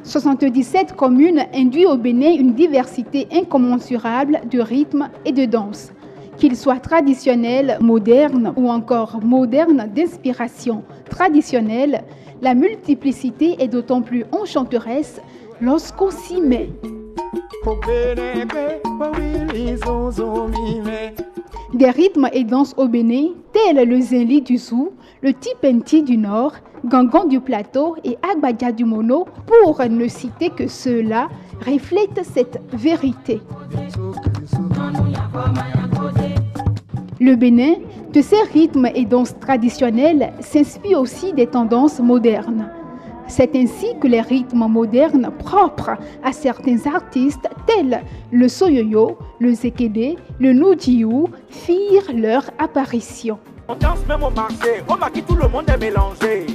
77 communes induisent au Bénin une diversité incommensurable de rythmes et de danses. Qu'ils soient traditionnels, modernes ou encore modernes d'inspiration traditionnelle, la multiplicité est d'autant plus enchanteresse lorsqu'on s'y met. Des rythmes et danses au Bénin, tels le Zinli du Zou, le Tipenti du Nord, Gangan du Plateau et Agbadia du Mono, pour ne citer que ceux-là, reflètent cette vérité. Le Bénin, de ces rythmes et danses traditionnels, s'inspire aussi des tendances modernes. C'est ainsi que les rythmes modernes propres à certains artistes tels le Soyoyo, le Zekede, le Nudiou firent leur apparition. On danse même au marché, on maquille tout le monde est mélangé.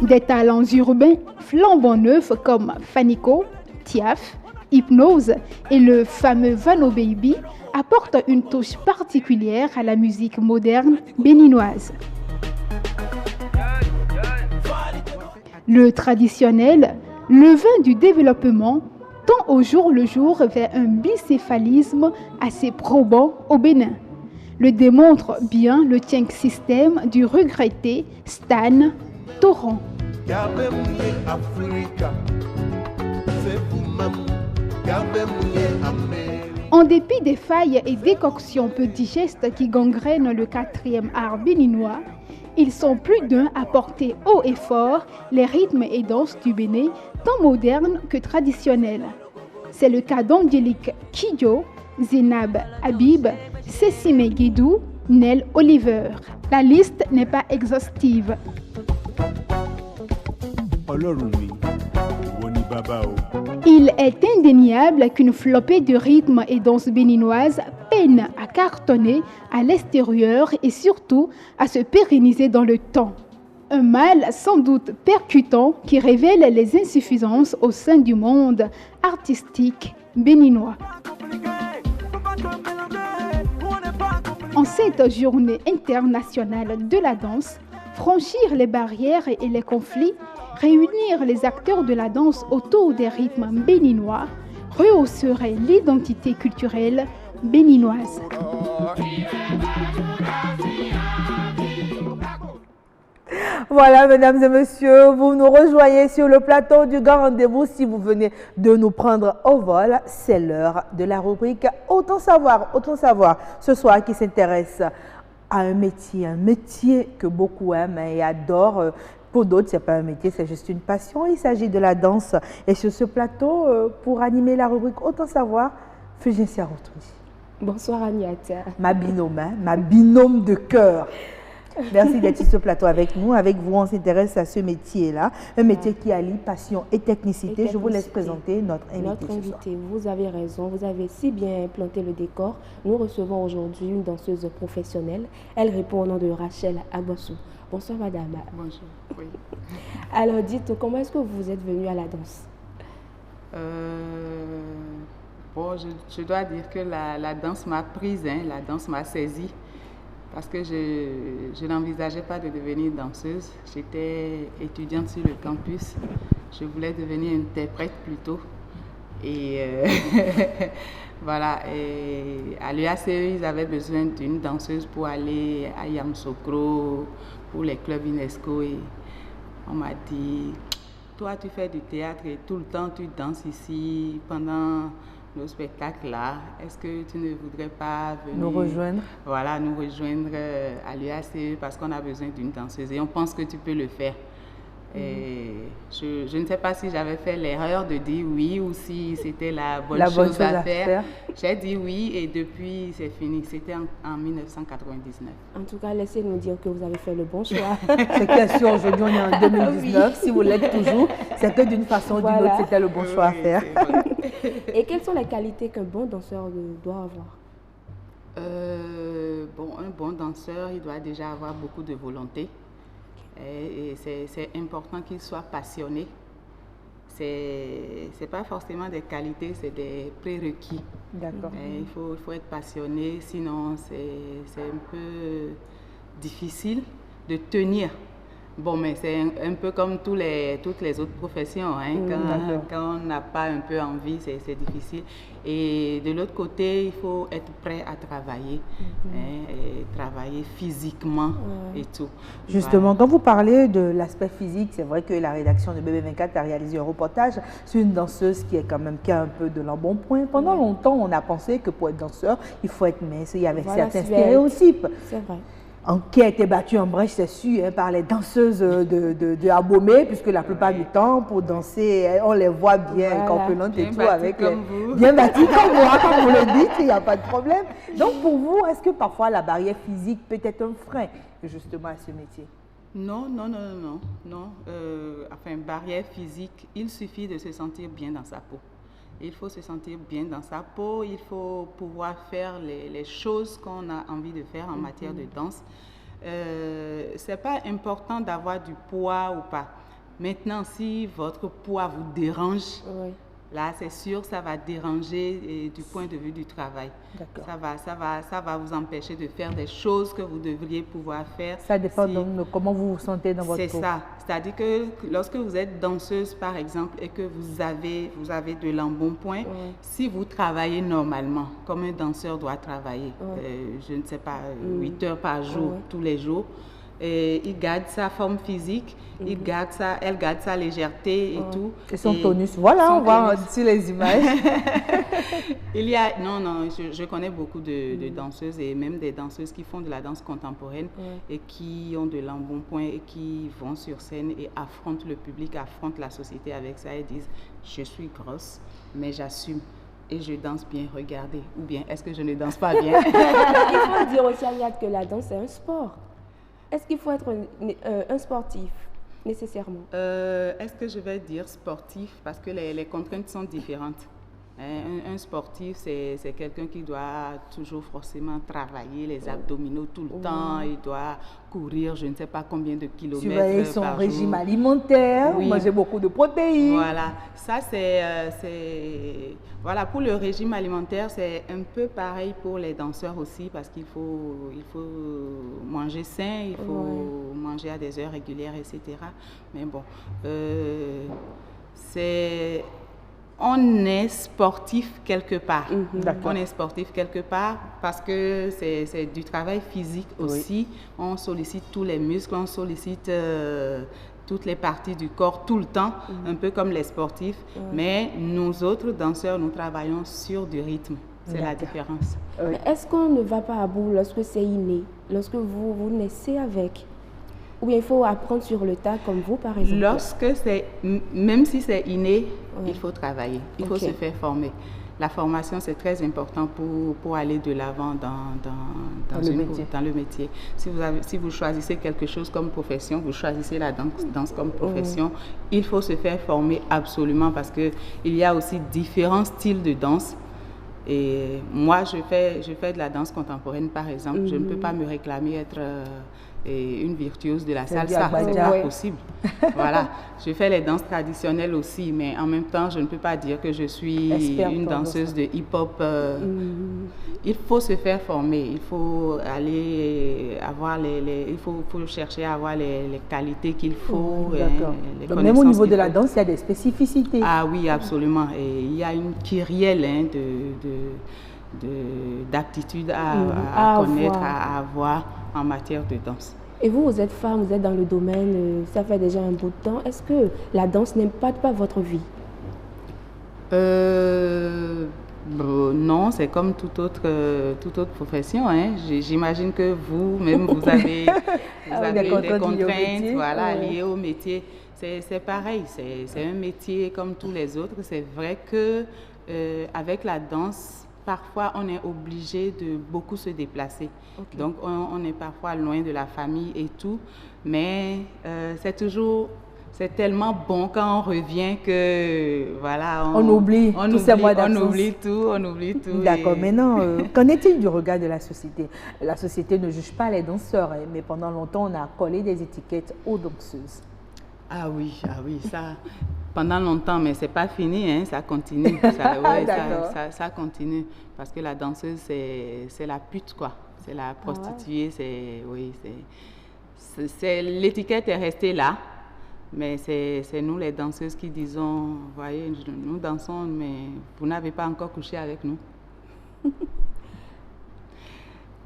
Des talents urbains flambant neufs comme Faniko, Tiaf, Hypnose et le fameux Vano Baby apportent une touche particulière à la musique moderne béninoise. Le traditionnel, le vin du développement, tend au jour le jour vers un bicéphalisme assez probant au Bénin. Le démontre bien le Tieng système du regretté Stan Torrent. En dépit des failles et décoctions peu digestes qui gangrènent le 4e art béninois, ils sont plus d'un à porter haut et fort les rythmes et danses du Bénin, tant modernes que traditionnels. C'est le cas d'Angélique Kidjo, Zénab Habib, Cécime Guédou, Nel Oliver. La liste n'est pas exhaustive. Il est indéniable qu'une flopée de rythmes et danses béninoises peine à cartonner à l'extérieur et surtout à se pérenniser dans le temps. Un mal sans doute percutant qui révèle les insuffisances au sein du monde artistique béninois. En cette journée internationale de la danse, franchir les barrières et les conflits Réunir les acteurs de la danse autour des rythmes béninois rehausserait l'identité culturelle béninoise. Voilà, mesdames et messieurs, vous nous rejoignez sur le plateau du Grand Rendez-vous. Si vous venez de nous prendre au vol, c'est l'heure de la rubrique Autant savoir, ce soir qui s'intéresse à un métier que beaucoup aiment et adorent. Pour d'autres, ce n'est pas un métier, c'est juste une passion. Il s'agit de la danse. Et sur ce plateau, pour animer la rubrique Autant savoir, Fulgencia Routouji. Bonsoir Agnata. Ma binôme de cœur. Merci d'être sur ce plateau avec nous. Avec vous, on s'intéresse à ce métier-là, un métier qui allie passion et technicité. Je vous laisse présenter notre invité. Vous avez raison, vous avez si bien planté le décor. Nous recevons aujourd'hui une danseuse professionnelle. Elle répond au nom de Rachel Agbossou. Bonsoir madame. Bonjour, oui. Alors dites, comment est-ce que vous êtes venue à la danse? Bon, je dois dire que la danse m'a prise, la danse m'a saisie. Parce que je n'envisageais pas de devenir danseuse. J'étais étudiante sur le campus. Je voulais devenir interprète plutôt. Et voilà. Et à l'UACE, ils avaient besoin d'une danseuse pour aller à Yamoussoukro, pour les clubs UNESCO. Et on m'a dit, toi tu fais du théâtre et tout le temps tu danses ici pendant nos spectacles là, est-ce que tu ne voudrais pas venir nous rejoindre? Voilà, nous rejoindre à l'UACE parce qu'on a besoin d'une danseuse et on pense que tu peux le faire. Et je ne sais pas si j'avais fait l'erreur de dire oui ou si c'était la bonne chose à faire. J'ai dit oui et depuis c'est fini. C'était en 1999. En tout cas, laissez-nous dire que vous avez fait le bon choix. C'est clair, sûr, aujourd'hui on est en 2019. Oui. Si vous l'êtes toujours, c'est que d'une façon ou d'une autre, c'était le bon choix à faire. Et quelles sont les qualités qu'un bon danseur doit avoir? Un bon danseur, il doit déjà avoir beaucoup de volonté. Et c'est important qu'il soit passionné. C'est pas forcément des qualités, c'est des prérequis. D'accord. Il faut être passionné, sinon c'est un peu difficile de tenir. Bon, mais c'est un peu comme toutes les autres professions. Quand on n'a pas un peu envie, c'est difficile. Et de l'autre côté, il faut être prêt à travailler, et travailler physiquement et tout. Justement, quand vous parlez de l'aspect physique, c'est vrai que la rédaction de BB24 a réalisé un reportage sur une danseuse qui a un peu de l'embonpoint. Pendant longtemps, on a pensé que pour être danseur, il faut être mince. Il y avait certains stéréotypes. C'est vrai. Qui a été battu en brèche, c'est sûr, par les danseuses de Abomey, puisque la plupart du temps, pour danser, on les voit bien corpulantes et tout, avec bien bâties comme moi, comme vous le dites, il n'y a pas de problème. Donc pour vous, est-ce que parfois la barrière physique peut être un frein, justement, à ce métier? Non. Barrière physique, il suffit de se sentir bien dans sa peau. Il faut se sentir bien dans sa peau, il faut pouvoir faire les choses qu'on a envie de faire en matière de danse. Ce n'est pas important d'avoir du poids ou pas. Maintenant, si votre poids vous dérange, là, c'est sûr, ça va déranger du point de vue du travail. Ça va vous empêcher de faire des choses que vous devriez pouvoir faire. Ça dépend donc de comment vous vous sentez dans votre peau. C'est ça. C'est-à-dire que lorsque vous êtes danseuse, par exemple, et que vous avez de l'embonpoint, si vous travaillez normalement, comme un danseur doit travailler, je ne sais pas, 8 heures par jour, tous les jours, et il garde sa forme physique, elle garde sa légèreté et tout. Et son tonus, voilà, on voit sur les images. Je connais beaucoup de danseuses et même des danseuses qui font de la danse contemporaine et qui ont de l'embonpoint et qui vont sur scène et affrontent le public, affrontent la société avec ça et disent « je suis grosse, mais j'assume ». Et je danse bien, regardez. Ou bien, est-ce que je ne danse pas bien? Il faut dire aussi, Agnate, que la danse, c'est un sport. Est-ce qu'il faut être un sportif, nécessairement? Est-ce que je vais dire sportif? Parce que les contraintes sont différentes. Un sportif, c'est quelqu'un qui doit toujours forcément travailler les abdominaux tout le temps. Il doit courir, je ne sais pas combien de kilomètres surveiller son par régime jour. alimentaire, Oui. manger beaucoup de protéines. Voilà, ça voilà, pour le régime alimentaire, c'est un peu pareil pour les danseurs aussi, parce qu'il faut manger sain, il faut manger à des heures régulières, etc. Mais bon, on est sportif quelque part. On est sportif quelque part parce que c'est du travail physique aussi. On sollicite tous les muscles, on sollicite toutes les parties du corps tout le temps, un peu comme les sportifs. Mais nous autres danseurs, nous travaillons sur du rythme. C'est la différence. Mais est-ce qu'on ne va pas à bout lorsque c'est inné, lorsque vous naissez avec? Ou bien il faut apprendre sur le tas comme vous, par exemple? Même si c'est inné, il faut travailler, il faut se faire former. La formation, c'est très important pour aller de l'avant dans le métier. Si vous choisissez quelque chose comme profession, vous choisissez la danse comme profession, il faut se faire former absolument parce qu'il y a aussi différents styles de danse. Et moi, je fais de la danse contemporaine, par exemple. Je ne peux pas me réclamer être une virtuose de la salsa. C'est pas possible. Voilà. Je fais les danses traditionnelles aussi, mais en même temps, je ne peux pas dire que je suis une danseuse de hip-hop. Il faut se faire former. Il faut aller avoir il faut chercher à avoir les qualités qu'il faut. Donc même au niveau de la danse, il y a des spécificités. Ah oui, absolument. Et il y a une kyrielle d'aptitudes à connaître, à avoir en matière de danse. Et vous êtes femme, vous êtes dans le domaine, ça fait déjà un bout de temps. Est-ce que la danse n'impacte pas votre vie? Non, c'est comme toute autre profession. J'imagine que vous-même, vous avez des contraintes liées au métier. C'est pareil, c'est un métier comme tous les autres. C'est vrai que avec la danse, parfois, on est obligé de beaucoup se déplacer. Donc, on est parfois loin de la famille et tout. Mais c'est tellement bon quand on revient que, voilà, on oublie tous ces mois d'absence. On oublie tout. D'accord. Maintenant, qu'en est-il du regard de la société? La société ne juge pas les danseurs, mais pendant longtemps, on a collé des étiquettes aux danseuses. Ah oui, ça... Pendant longtemps, mais c'est pas fini, ça continue. Ça continue. Parce que la danseuse, c'est la pute, quoi. C'est la prostituée, l'étiquette est restée là. Mais c'est nous, les danseuses, qui disons, voyez, nous dansons, mais vous n'avez pas encore couché avec nous.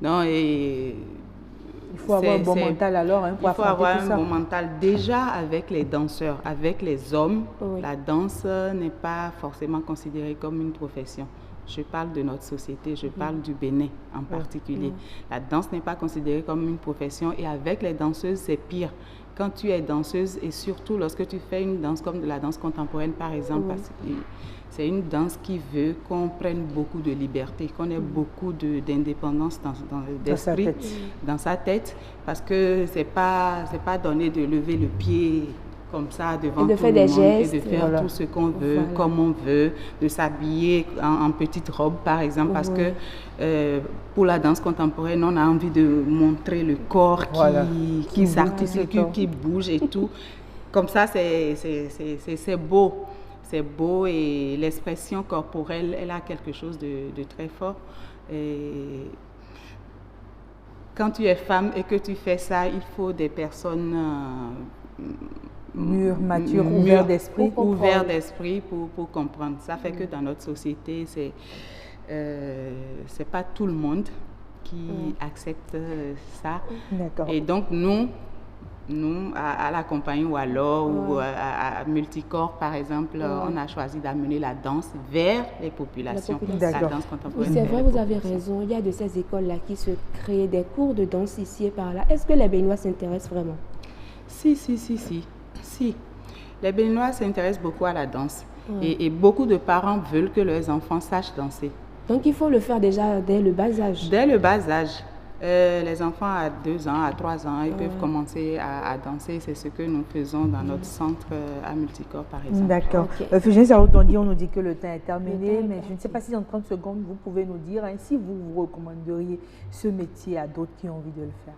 Non, et... Il faut avoir un bon mental alors pour affronter tout ça. Il faut avoir un bon mental déjà avec les danseurs, avec les hommes. La danse n'est pas forcément considérée comme une profession. Je parle de notre société, je parle du Bénin en particulier. La danse n'est pas considérée comme une profession et avec les danseuses, c'est pire. Quand tu es danseuse et surtout lorsque tu fais une danse comme de la danse contemporaine par exemple, parce que c'est une danse qui veut qu'on prenne beaucoup de liberté, qu'on ait beaucoup d'indépendance dans sa tête, parce que c'est pas donné de lever le pied comme ça devant tout le monde gestes, et de faire tout ce qu'on veut, comme on veut, de s'habiller en petite robe par exemple, parce que pour la danse contemporaine, on a envie de montrer le corps qui s'articule, qui bouge et tout. Comme ça, c'est beau. C'est beau et l'expression corporelle, elle a quelque chose de très fort. Et quand tu es femme et que tu fais ça, il faut des personnes mûres, matures, ouvertes d'esprit. Ouvertes d'esprit pour comprendre. Ça fait que dans notre société, c'est pas tout le monde qui accepte ça. Et donc, nous, à la compagnie Wallor ou à Multicorps, par exemple, on a choisi d'amener la danse vers les populations. La danse contemporaine. C'est vrai, vous avez raison. Il y a de ces écoles-là qui se créent des cours de danse ici et par là. Est-ce que les Béninois s'intéressent vraiment? Si. Les Béninois s'intéressent beaucoup à la danse. Et beaucoup de parents veulent que leurs enfants sachent danser. Donc, il faut le faire déjà dès le bas âge. Dès le bas âge. Les enfants à 2 ans, à 3 ans, ils peuvent commencer à danser. C'est ce que nous faisons dans notre centre à Multicorps, par exemple. D'accord. Fugène Saroutondi, on nous dit que le temps est terminé, mais je ne sais pas si en 30 secondes, vous pouvez nous dire si vous recommanderiez ce métier à d'autres qui ont envie de le faire.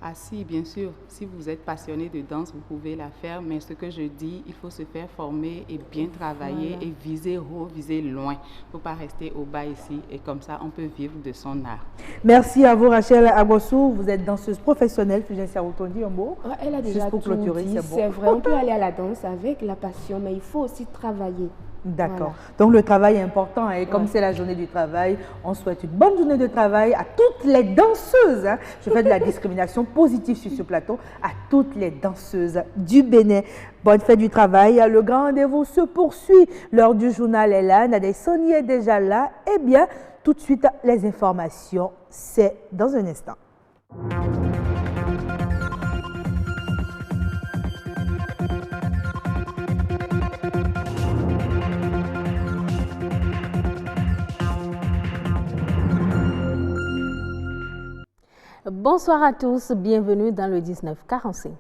Ah si, bien sûr. Si vous êtes passionné de danse, vous pouvez la faire. Mais ce que je dis, il faut se faire former et bien travailler et viser haut, viser loin. Il ne faut pas rester au bas ici. Et comme ça, on peut vivre de son art. Merci à vous, Rachel Agbossou. Vous êtes danseuse professionnelle. Fugène Saroutondi, un mot. Elle a déjà tout dit. C'est vrai, on peut aller à la danse avec la passion, mais il faut aussi travailler. D'accord. Voilà. Donc le travail est important et comme c'est la journée du travail, on souhaite une bonne journée de travail à toutes les danseuses. Je fais de la discrimination positive sur ce plateau à toutes les danseuses du Bénin. Bonne fête du travail. Le grand rendez-vous se poursuit. L'heure du journal est là. Nadé Soni est déjà là. Eh bien, tout de suite, les informations, c'est dans un instant. Bonsoir à tous, bienvenue dans le 1945.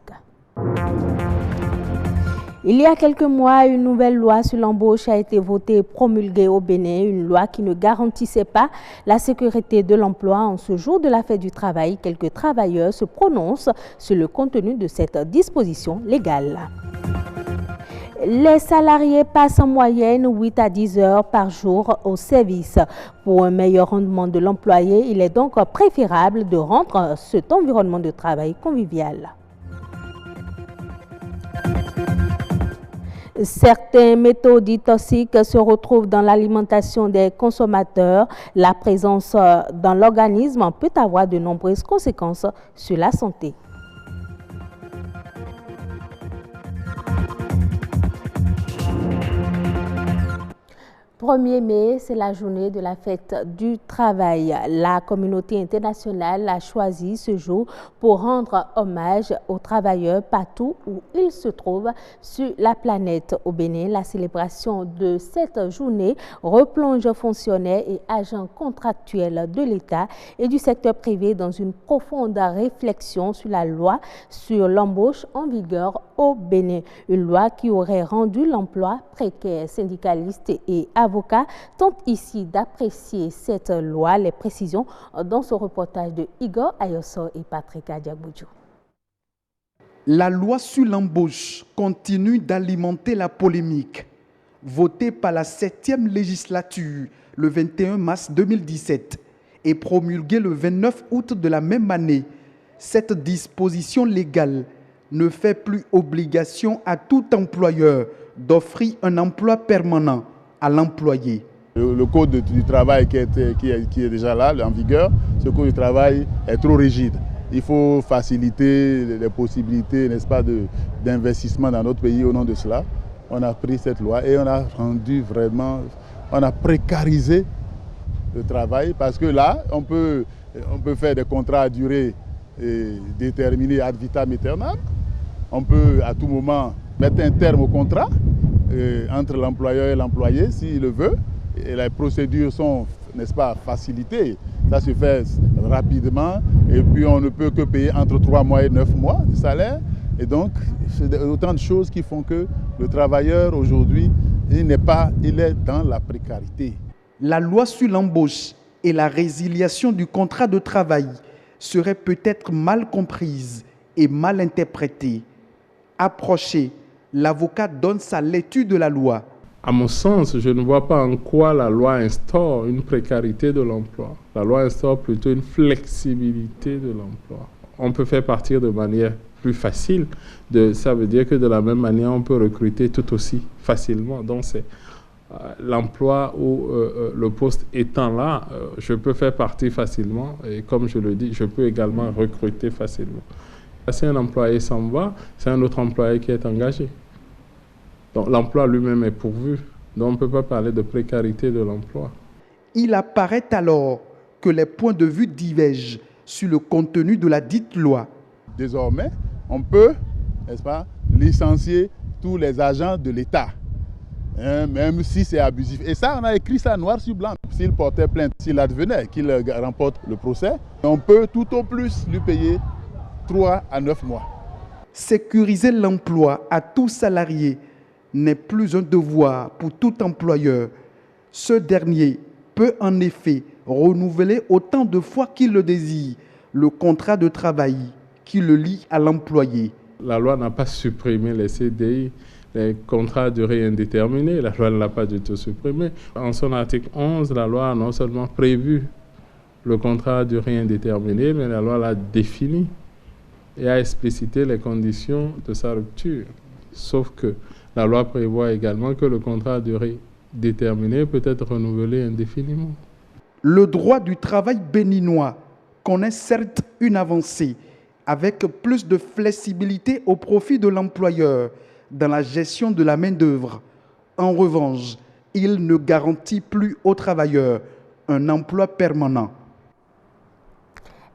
Il y a quelques mois, une nouvelle loi sur l'embauche a été votée et promulguée au Bénin, une loi qui ne garantissait pas la sécurité de l'emploi. En ce jour de la fête du travail, quelques travailleurs se prononcent sur le contenu de cette disposition légale. Les salariés passent en moyenne 8 à 10 heures par jour au service. Pour un meilleur rendement de l'employé, il est donc préférable de rendre cet environnement de travail convivial. Certains métaux dits toxiques se retrouvent dans l'alimentation des consommateurs. La présence dans l'organisme peut avoir de nombreuses conséquences sur la santé. 1er mai, c'est la journée de la fête du travail. La communauté internationale a choisi ce jour pour rendre hommage aux travailleurs partout où ils se trouvent sur la planète. Au Bénin, la célébration de cette journée replonge fonctionnaires et agents contractuels de l'État et du secteur privé dans une profonde réflexion sur la loi sur l'embauche en vigueur au Bénin. Une loi qui aurait rendu l'emploi précaire. Syndicalistes et avocats tentent ici d'apprécier cette loi. Les précisions dans ce reportage de Igor Ayoso et Patrick Adiaboudjou. La loi sur l'embauche continue d'alimenter la polémique. Votée par la 7e législature le 21 mars 2017 et promulguée le 29 août de la même année, cette disposition légale ne fait plus obligation à tout employeur d'offrir un emploi permanent à l'employé. Le code du travail qui est déjà là, en vigueur, ce code du travail est trop rigide. Il faut faciliter les possibilités, n'est-ce pas, d'investissement dans notre pays au nom de cela. On a pris cette loi et on a rendu vraiment, on a précarisé le travail parce que là, on peut faire des contrats à durée déterminée ad vitam aeternam. On peut à tout moment mettre un terme au contrat entre l'employeur et l'employé s'il le veut. Et les procédures sont, n'est-ce pas, facilitées. Ça se fait rapidement et puis on ne peut que payer entre 3 mois et 9 mois de salaire. Et donc, c'est autant de choses qui font que le travailleur aujourd'hui, il est dans la précarité. La loi sur l'embauche et la résiliation du contrat de travail seraient peut-être mal comprises et mal interprétées. Approché, l'avocat donne sa lecture de la loi. À mon sens, je ne vois pas en quoi la loi instaure une précarité de l'emploi. La loi instaure plutôt une flexibilité de l'emploi. On peut faire partir de manière plus facile. Ça veut dire que de la même manière, on peut recruter tout aussi facilement. Donc, c'est l'emploi où le poste étant là, je peux faire partir facilement. Et comme je le dis, je peux également recruter facilement. Si un employé s'en va, c'est un autre employé qui est engagé. Donc l'emploi lui-même est pourvu. Donc on ne peut pas parler de précarité de l'emploi. Il apparaît alors que les points de vue divergent sur le contenu de la dite loi. Désormais, on peut, n'est-ce pas, licencier tous les agents de l'État. hein, même si c'est abusif. Et ça, on a écrit ça noir sur blanc. S'il portait plainte, s'il advenait qu'il remporte le procès, on peut tout au plus lui payer 3 à 9 mois. Sécuriser l'emploi à tout salarié n'est plus un devoir pour tout employeur. Ce dernier peut en effet renouveler autant de fois qu'il le désire le contrat de travail qui le lie à l'employé. La loi n'a pas supprimé les CDI, les contrats à durée indéterminée. La loi ne l'a pas du tout supprimé. En son article 11, la loi a non seulement prévu le contrat à durée indéterminée, mais la loi l'a défini et a explicité les conditions de sa rupture. Sauf que la loi prévoit également que le contrat à durée déterminée peut être renouvelé indéfiniment. Le droit du travail béninois connaît certes une avancée, avec plus de flexibilité au profit de l'employeur dans la gestion de la main-d'œuvre. En revanche, il ne garantit plus aux travailleurs un emploi permanent.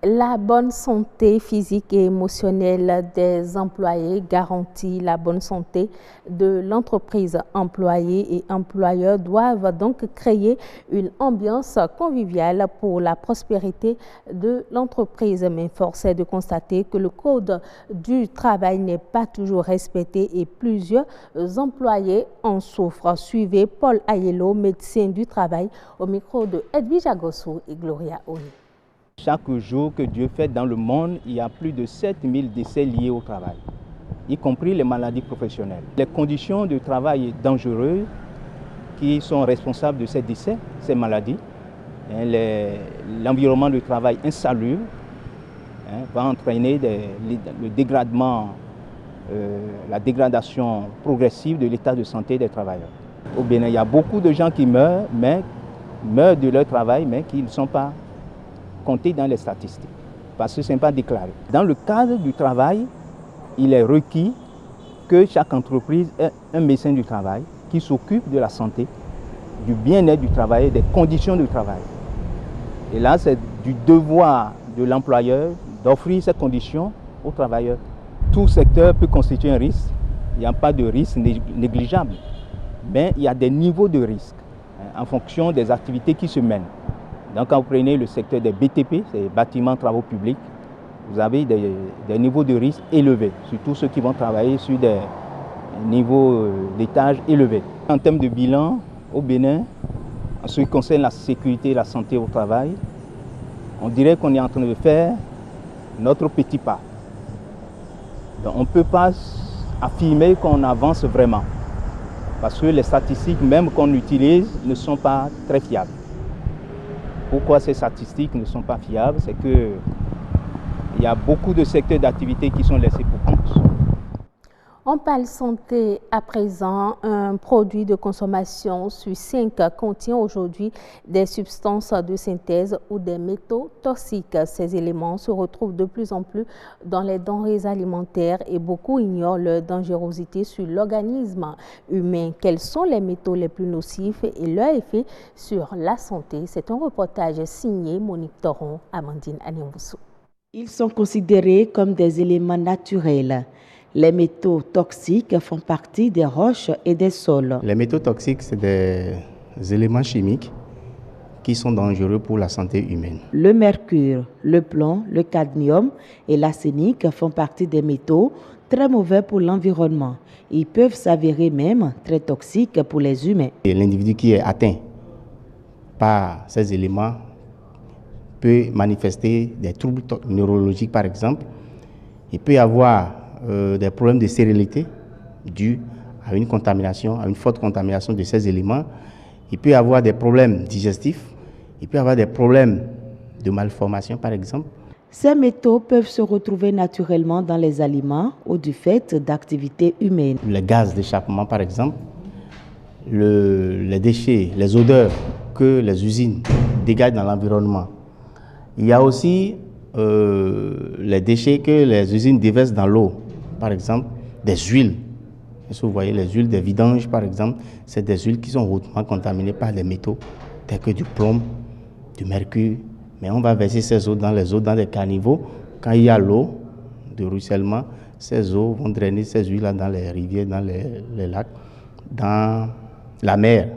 La bonne santé physique et émotionnelle des employés garantit la bonne santé de l'entreprise. Employés et employeurs doivent donc créer une ambiance conviviale pour la prospérité de l'entreprise. Mais force est de constater que le code du travail n'est pas toujours respecté et plusieurs employés en souffrent. Suivez Paul Ayello, médecin du travail, au micro de Edwige Agossou et Gloria Oni. Chaque jour que Dieu fait dans le monde, il y a plus de 7000 décès liés au travail, y compris les maladies professionnelles. Les conditions de travail dangereuses qui sont responsables de ces décès, ces maladies, l'environnement de travail insalubre va entraîner le dégradement, la dégradation progressive de l'état de santé des travailleurs. Au Bénin, il y a beaucoup de gens qui meurent de leur travail, mais qui ne sont pas comptés dans les statistiques, parce que ce n'est pas déclaré. Dans le cadre du travail, il est requis que chaque entreprise ait un médecin du travail qui s'occupe de la santé, du bien-être du travail et des conditions de travail. Et là, c'est du devoir de l'employeur d'offrir ces conditions aux travailleurs. Tout secteur peut constituer un risque. Il n'y a pas de risque négligeable, mais il y a des niveaux de risque en fonction des activités qui se mènent. Donc quand vous prenez le secteur des BTP, c'est bâtiments, travaux publics, vous avez des niveaux de risque élevés, surtout ceux qui vont travailler sur des niveaux d'étage élevés. En termes de bilan, au Bénin, en ce qui concerne la sécurité et la santé au travail, on dirait qu'on est en train de faire notre petit pas. Donc on ne peut pas affirmer qu'on avance vraiment, parce que les statistiques même qu'on utilise ne sont pas très fiables. Pourquoi ces statistiques ne sont pas fiables? C'est qu'il y a beaucoup de secteurs d'activité qui sont laissés pour compte. On parle santé à présent. Un produit de consommation sur 5 contient aujourd'hui des substances de synthèse ou des métaux toxiques. Ces éléments se retrouvent de plus en plus dans les denrées alimentaires et beaucoup ignorent leur dangerosité sur l'organisme humain. Quels sont les métaux les plus nocifs et leur effet sur la santé? C'est un reportage signé Monique Toron, Amandine Agnamboussou. Ils sont considérés comme des éléments naturels. Les métaux toxiques font partie des roches et des sols. Les métaux toxiques, c'est des éléments chimiques qui sont dangereux pour la santé humaine. Le mercure, le plomb, le cadmium et l'arsenic font partie des métaux très mauvais pour l'environnement. Ils peuvent s'avérer même très toxiques pour les humains. L'individu qui est atteint par ces éléments peut manifester des troubles neurologiques, par exemple. Il peut y avoir des problèmes de stérilité dus à une contamination, à une forte contamination de ces éléments. Il peut y avoir des problèmes digestifs, il peut y avoir des problèmes de malformation par exemple. Ces métaux peuvent se retrouver naturellement dans les aliments ou du fait d'activités humaines. Les gaz d'échappement par exemple, les déchets, les odeurs que les usines dégagent dans l'environnement. Il y a aussi les déchets que les usines déversent dans l'eau. Par exemple, des huiles. Si vous voyez les huiles des vidanges, par exemple, c'est des huiles qui sont hautement contaminées par les métaux, tels que du plomb, du mercure. Mais on va verser ces eaux dans des caniveaux. Quand il y a l'eau de ruissellement, ces eaux vont drainer ces huiles-là dans les rivières, dans les lacs, dans la mer.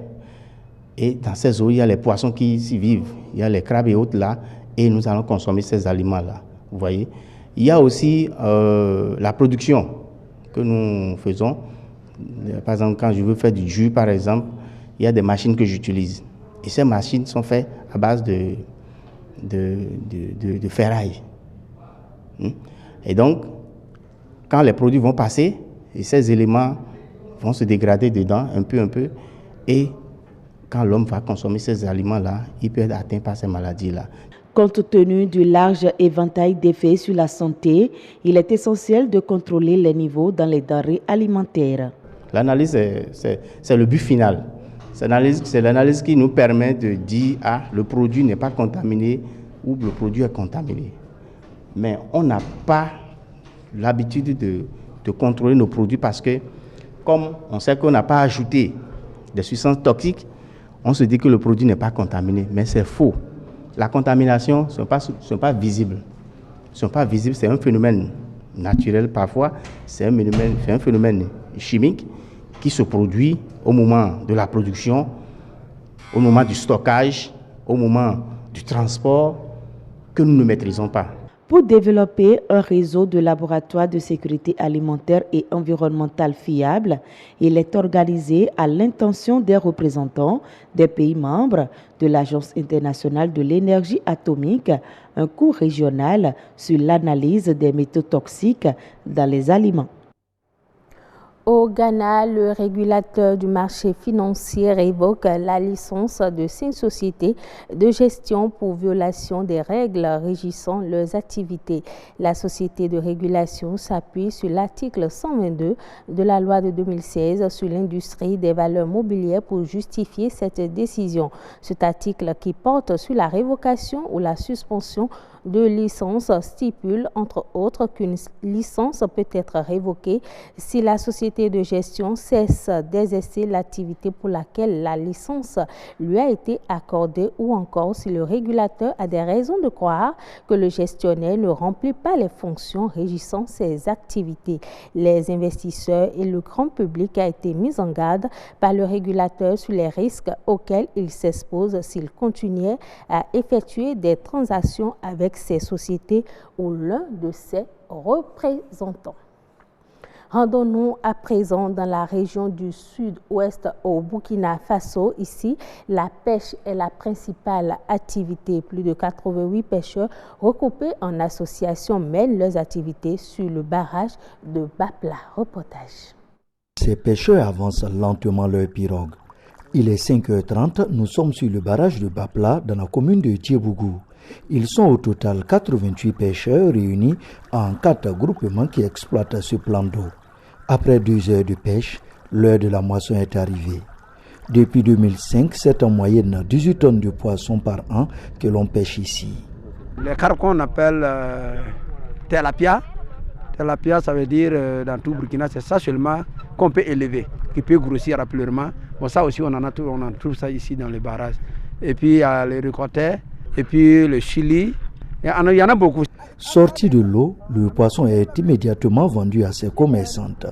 Et dans ces eaux, il y a les poissons qui s'y vivent. Il y a les crabes et autres là. Et nous allons consommer ces aliments-là. Vous voyez. Il y a aussi la production que nous faisons. Par exemple, quand je veux faire du jus, par exemple, il y a des machines que j'utilise. Et ces machines sont faites à base de ferraille. Et donc, quand les produits vont passer, et ces éléments vont se dégrader dedans un peu, et quand l'homme va consommer ces aliments-là, il peut être atteint par ces maladies-là. Compte tenu du large éventail d'effets sur la santé, il est essentiel de contrôler les niveaux dans les denrées alimentaires. L'analyse, c'est le but final. C'est l'analyse qui nous permet de dire « Ah, le produit n'est pas contaminé » ou « Le produit est contaminé ». Mais on n'a pas l'habitude de contrôler nos produits parce que, comme on sait qu'on n'a pas ajouté des substances toxiques, on se dit que le produit n'est pas contaminé. Mais c'est faux. La contamination, ce n'est pas visible. Ce n'est pas visible, c'est un phénomène naturel parfois, c'est un phénomène chimique qui se produit au moment de la production, au moment du stockage, au moment du transport, que nous ne maîtrisons pas. Pour développer un réseau de laboratoires de sécurité alimentaire et environnementale fiable, il est organisé à l'intention des représentants des pays membres de l'Agence internationale de l'énergie atomique, un cours régional sur l'analyse des métaux toxiques dans les aliments. Au Ghana, le régulateur du marché financier révoque la licence de 5 sociétés de gestion pour violation des règles régissant leurs activités. La société de régulation s'appuie sur l'article 122 de la loi de 2016 sur l'industrie des valeurs mobilières pour justifier cette décision. Cet article qui porte sur la révocation ou la suspension de licence stipule, entre autres, qu'une licence peut être révoquée si la société de gestion cesse d'exercer l'activité pour laquelle la licence lui a été accordée ou encore si le régulateur a des raisons de croire que le gestionnaire ne remplit pas les fonctions régissant ses activités. Les investisseurs et le grand public a été mis en garde par le régulateur sur les risques auxquels il s'expose s'il continuait à effectuer des transactions avec ces sociétés ou l'un de ses représentants. Rendons-nous à présent dans la région du sud-ouest au Burkina Faso. Ici, la pêche est la principale activité. Plus de 88 pêcheurs regroupés en association mènent leurs activités sur le barrage de Bapla. Reportage. Ces pêcheurs avancent lentement leur pirogue. Il est 5h30, nous sommes sur le barrage de Bapla dans la commune de Djebougou. Ils sont au total 88 pêcheurs réunis en 4 groupements qui exploitent ce plan d'eau. Après 2 heures de pêche, l'heure de la moisson est arrivée. Depuis 2005, c'est en moyenne 18 tonnes de poissons par an que l'on pêche ici. Les carpes qu'on appelle tilapia, tilapia ça veut dire dans tout Burkina, c'est ça seulement qu'on peut élever, qui peut grossir rapidement. Bon, ça aussi on trouve ça ici dans les barrages. Et puis il y a les ricottets, et puis le chili, il y en a beaucoup. Sorti de l'eau, le poisson est immédiatement vendu à ses commerçantes.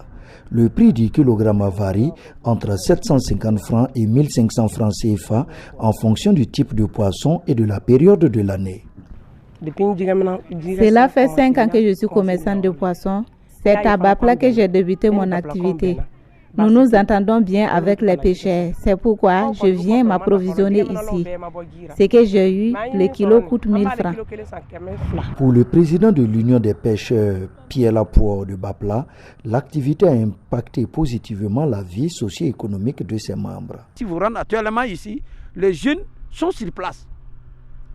Le prix du kilogramme varie entre 750 francs et 1500 francs CFA en fonction du type de poisson et de la période de l'année. Cela fait 5 ans que je suis commerçant de poissons. C'est à Bapla que j'ai débuté mon activité. Nous nous entendons bien avec les pêcheurs. C'est pourquoi je viens m'approvisionner ici. Ce que j'ai eu, le kilo coûte 1000 francs. Pour le président de l'Union des pêcheurs, Pierre Lapoire de Bapla, l'activité a impacté positivement la vie socio-économique de ses membres. Si vous rentrez actuellement ici, les jeunes sont sur place.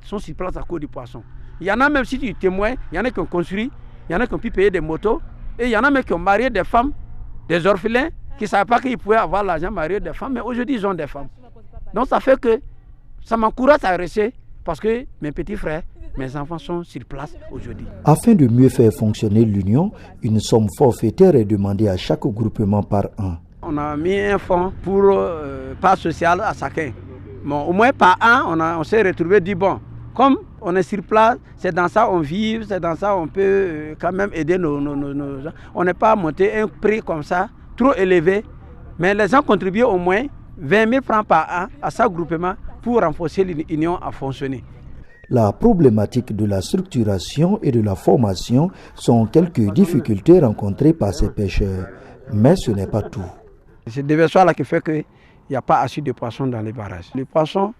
Ils sont sur place à cause du poisson. Il y en a même, si tu témoins, il y en a qui ont construit, il y en a qui ont pu payer des motos, et il y en a même qui ont marié des femmes, des orphelins, qui ne savaient pas qu'ils pouvaient avoir l'argent marié des femmes, mais aujourd'hui ils ont des femmes. Donc ça fait que ça m'encourage à rester parce que mes petits frères, mes enfants sont sur place aujourd'hui. Afin de mieux faire fonctionner l'union, une somme forfaitaire est demandée à chaque groupement par an. On a mis un fonds pour part sociale à chacun. Bon, au moins par an, on s'est retrouvé dit bon, comme on est sur place, c'est dans ça on vit, c'est dans ça on peut quand même aider nos gens. On n'est pas monté un prix comme ça, trop élevé, mais les gens contribuent au moins 20 000 francs par an à chaque groupement pour renforcer l'union à fonctionner. La problématique de la structuration et de la formation sont quelques difficultés rencontrées par ces pêcheurs. Mais ce n'est pas tout. C'est le déversoir là qui fait qu'il n'y a pas assez de poissons dans les barrages. Le poisson,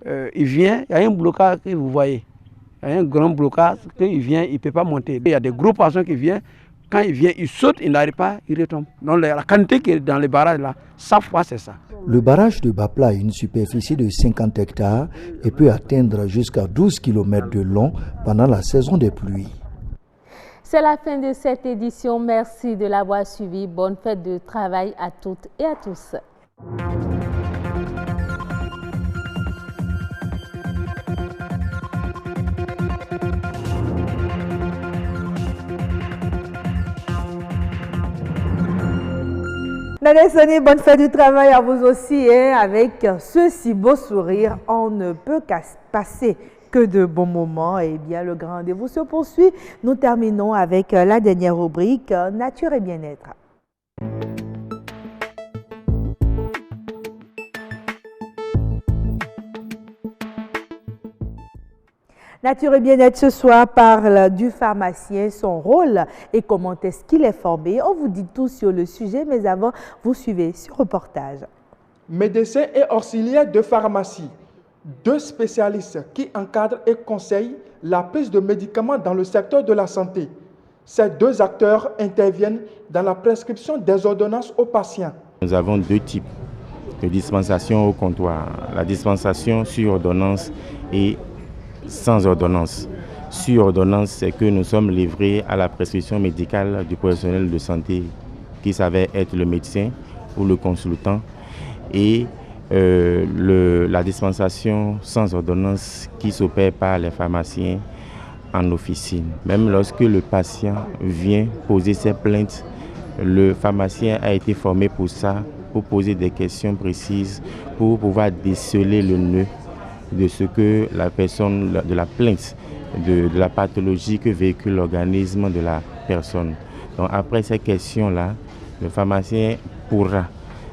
il vient, il y a un blocage que vous voyez. Il y a un grand blocage, quand il vient, il ne peut pas monter. Il y a des gros poissons qui viennent, quand il vient, il saute, il n'arrive pas, il retombe. Donc la quantité qui est dans les barrages là, chaque fois c'est ça. Le barrage de Bapla a une superficie de 50 hectares et peut atteindre jusqu'à 12 km de long pendant la saison des pluies. C'est la fin de cette édition. Merci de l'avoir suivi. Bonne fête de travail à toutes et à tous. Nadia Sonny, bonne fête du travail à vous aussi. Avec ce si beau sourire, on ne peut passer que de bons moments. Et bien, le grand rendez-vous se poursuit. Nous terminons avec la dernière rubrique, Nature et bien-être. Nature et bien-être ce soir parle du pharmacien, son rôle et comment est-ce qu'il est formé. On vous dit tout sur le sujet, mais avant, vous suivez ce reportage. Médecins et auxiliaires de pharmacie, deux spécialistes qui encadrent et conseillent la prise de médicaments dans le secteur de la santé. Ces deux acteurs interviennent dans la prescription des ordonnances aux patients. Nous avons deux types de dispensation au comptoir. La dispensation sur ordonnance et sans ordonnance. Sur ordonnance, c'est que nous sommes livrés à la prescription médicale du professionnel de santé qui s'avère être le médecin ou le consultant, et la dispensation sans ordonnance qui s'opère par les pharmaciens en officine. Même lorsque le patient vient poser ses plaintes, le pharmacien a été formé pour ça, pour poser des questions précises, pour pouvoir déceler le nœud de ce que la personne, de la plainte, de la pathologie que véhicule l'organisme de la personne. Donc après ces questions-là, le pharmacien pourra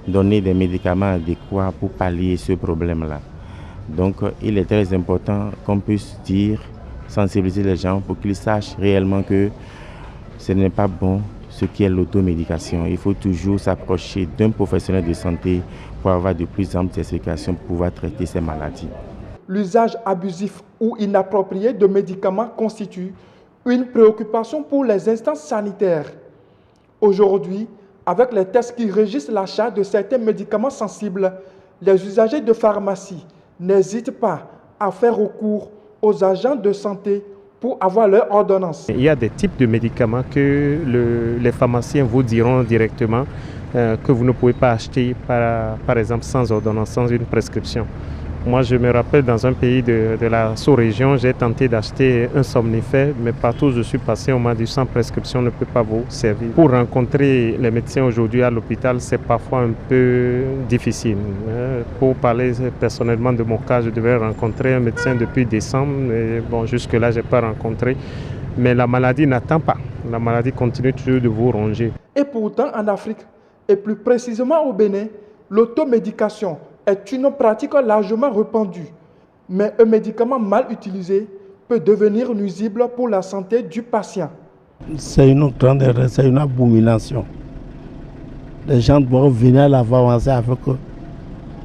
donner des médicaments adéquats pour pallier ce problème-là. Donc il est très important qu'on puisse dire, sensibiliser les gens pour qu'ils sachent réellement que ce n'est pas bon ce qui est l'automédication. Il faut toujours s'approcher d'un professionnel de santé pour avoir de plus amples explications pour pouvoir traiter ces maladies. L'usage abusif ou inapproprié de médicaments constitue une préoccupation pour les instances sanitaires. Aujourd'hui, avec les tests qui régissent l'achat de certains médicaments sensibles, les usagers de pharmacie n'hésitent pas à faire recours aux agents de santé pour avoir leur ordonnance. Il y a des types de médicaments que les pharmaciens vous diront directement que vous ne pouvez pas acheter par exemple sans ordonnance, sans une prescription. Moi, je me rappelle, dans un pays de la sous-région, j'ai tenté d'acheter un somnifère, mais partout où je suis passé, on m'a dit sans prescription, on ne peut pas vous servir. Pour rencontrer les médecins aujourd'hui à l'hôpital, c'est parfois un peu difficile. Pour parler personnellement de mon cas, je devais rencontrer un médecin depuis décembre, et bon, jusque-là, je n'ai pas rencontré. Mais la maladie n'attend pas. La maladie continue toujours de vous ronger. Et pourtant, en Afrique, et plus précisément au Bénin, l'automédication est une pratique largement répandue, mais un médicament mal utilisé peut devenir nuisible pour la santé du patient. C'est une grande erreur, c'est une abomination. Les gens doivent venir à la pharmacie avec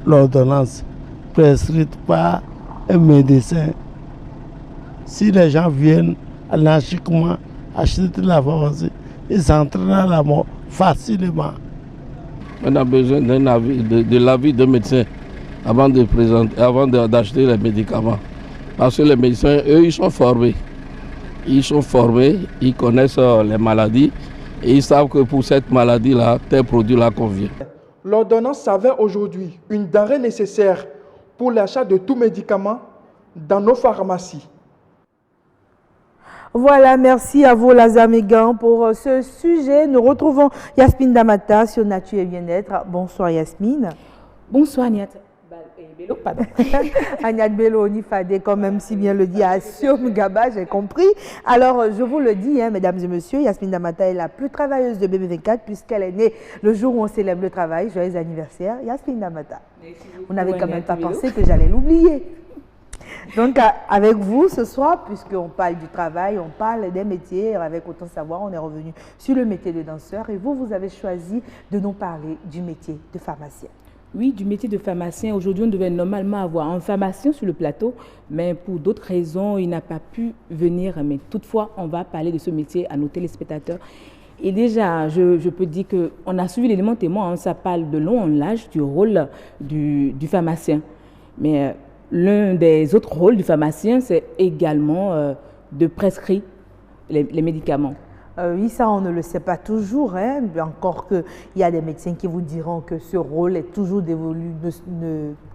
l'ordonnance prescrite par un médecin. Si les gens viennent anarchiquement acheter de la pharmacie, ils s'entraînent à la mort facilement. On a besoin de l'avis d'un médecin avant d'acheter les médicaments. Parce que les médecins, eux, ils sont formés. Ils sont formés, ils connaissent les maladies et ils savent que pour cette maladie-là, tel produit-là convient. L'ordonnance s'avère aujourd'hui une denrée nécessaire pour l'achat de tout médicament dans nos pharmacies. Voilà, merci à vous Lazare Megan pour ce sujet. Nous retrouvons Yasmine Damata sur Nature et Bien-être. Bonsoir Yasmine. Bonsoir Niat. Bello, pardon. Agnès Bello, Onifade, quand même, si bien le dit, Assio Gaba, j'ai compris. Alors, je vous le dis, hein, mesdames et messieurs, Yasmine Damata est la plus travailleuse de BB24 puisqu'elle est née le jour où on célèbre le travail. Joyeux anniversaire, Yasmine Damata. Vous n'avez quand même pas pensé que j'allais l'oublier. Donc, avec vous ce soir, puisqu'on parle du travail, on parle des métiers, avec Autant Savoir, on est revenu sur le métier de danseur. Et vous, vous avez choisi de nous parler du métier de pharmacien. Oui, du métier de pharmacien. Aujourd'hui, on devait normalement avoir un pharmacien sur le plateau, mais pour d'autres raisons, il n'a pas pu venir. Mais toutefois, on va parler de ce métier à nos téléspectateurs. Et déjà, je peux dire qu'on a suivi l'élément témoin, hein, ça parle de long en large du rôle du pharmacien. Mais l'un des autres rôles du pharmacien, c'est également de prescrire les médicaments. Oui, ça, on ne le sait pas toujours, hein, encore qu'il y a des médecins qui vous diront que ce rôle est toujours dévolu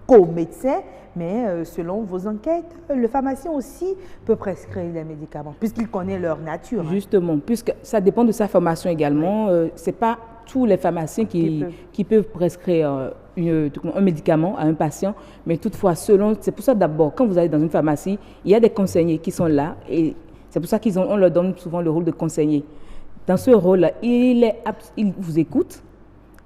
qu'aux médecins, mais selon vos enquêtes, le pharmacien aussi peut prescrire des médicaments, puisqu'il connaît leur nature. Justement, puisque ça dépend de sa formation également, ce n'est pas tous les pharmaciens qui peuvent prescrire un médicament à un patient, mais toutefois, c'est pour ça d'abord, quand vous allez dans une pharmacie, il y a des conseillers qui sont là, et c'est pour ça qu'on leur donne souvent le rôle de conseiller. Dans ce rôle-là, il vous écoute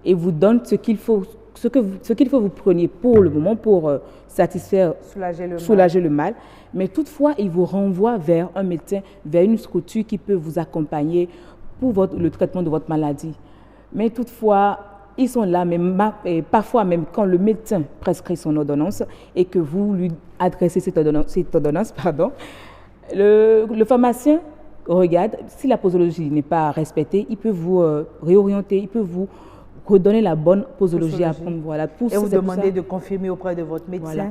et vous donne ce qu'il faut vous preniez pour le moment pour satisfaire, soulager le mal. Mais toutefois, il vous renvoie vers un médecin, vers une structure qui peut vous accompagner pour le traitement de votre maladie. Mais toutefois, ils sont là, mais parfois même quand le médecin prescrit son ordonnance et que vous lui adressez cette ordonnance, le pharmacien regarde, si la posologie n'est pas respectée, il peut vous réorienter, il peut vous redonner la bonne posologie à prendre. Voilà, et vous demander de confirmer auprès de votre médecin. Voilà.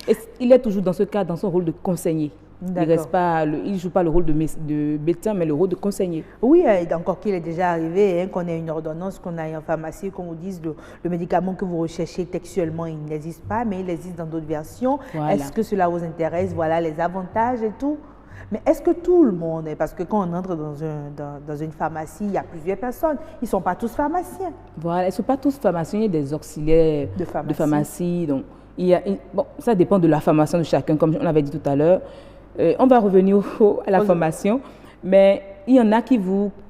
Et il est toujours dans ce cas, dans son rôle de conseiller. Il ne joue pas le rôle de médecin, mais le rôle de conseiller. Oui, encore qu'il est déjà arrivé, hein, qu'on ait une ordonnance, qu'on aille en pharmacie, qu'on vous dise le médicament que vous recherchez textuellement, il n'existe pas, mais il existe dans d'autres versions. Voilà. Est-ce que cela vous intéresse? Voilà les avantages et tout. Mais est-ce que tout le monde, parce que quand on entre dans une pharmacie, il y a plusieurs personnes, ils ne sont pas tous pharmaciens. Voilà, ils ne sont pas tous pharmaciens, il y a des auxiliaires de pharmacie. Donc, ça dépend de la formation de chacun, comme on avait dit tout à l'heure. On va revenir à la formation, mais il y en a qui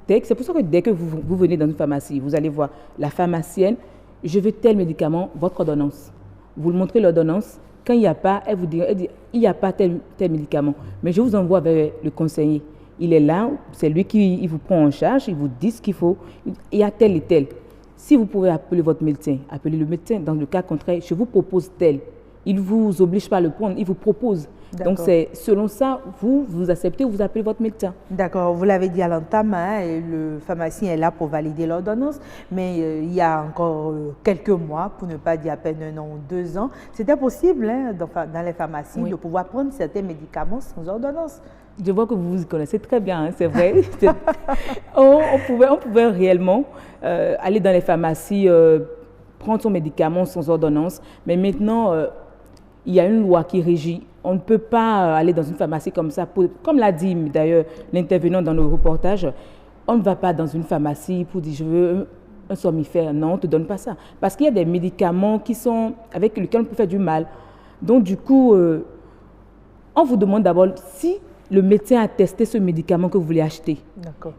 c'est pour ça que dès que vous venez dans une pharmacie, vous allez voir la pharmacienne, je veux tel médicament, votre ordonnance. Vous lui montrez l'ordonnance. Quand il n'y a pas, elle dit, il n'y a pas tel médicament. Mais je vous envoie vers le conseiller. Il est là, c'est lui qui vous prend en charge, il vous dit ce qu'il faut. Il y a tel et tel. Si vous pouvez appeler votre médecin, appelez le médecin. Dans le cas contraire, je vous propose tel. Il ne vous oblige pas à le prendre, il vous propose. Donc, c'est selon ça, vous acceptez ou vous appelez votre médecin. D'accord, vous l'avez dit à l'entame, hein, le pharmacien est là pour valider l'ordonnance, mais il y a encore quelques mois, pour ne pas dire à peine 1 an ou 2 ans, c'était possible hein, dans les pharmacies de pouvoir prendre certains médicaments sans ordonnance. Je vois que vous vous connaissez très bien, hein, c'est vrai. on pouvait réellement aller dans les pharmacies, prendre son médicament sans ordonnance, mais maintenant, il y a une loi qui régit. On ne peut pas aller dans une pharmacie comme ça. Comme l'a dit d'ailleurs l'intervenant dans le reportage, on ne va pas dans une pharmacie pour dire je veux un somnifère. Non, on ne te donne pas ça. Parce qu'il y a des médicaments avec lesquels on peut faire du mal. Donc du coup, on vous demande d'abord si le médecin a testé ce médicament que vous voulez acheter.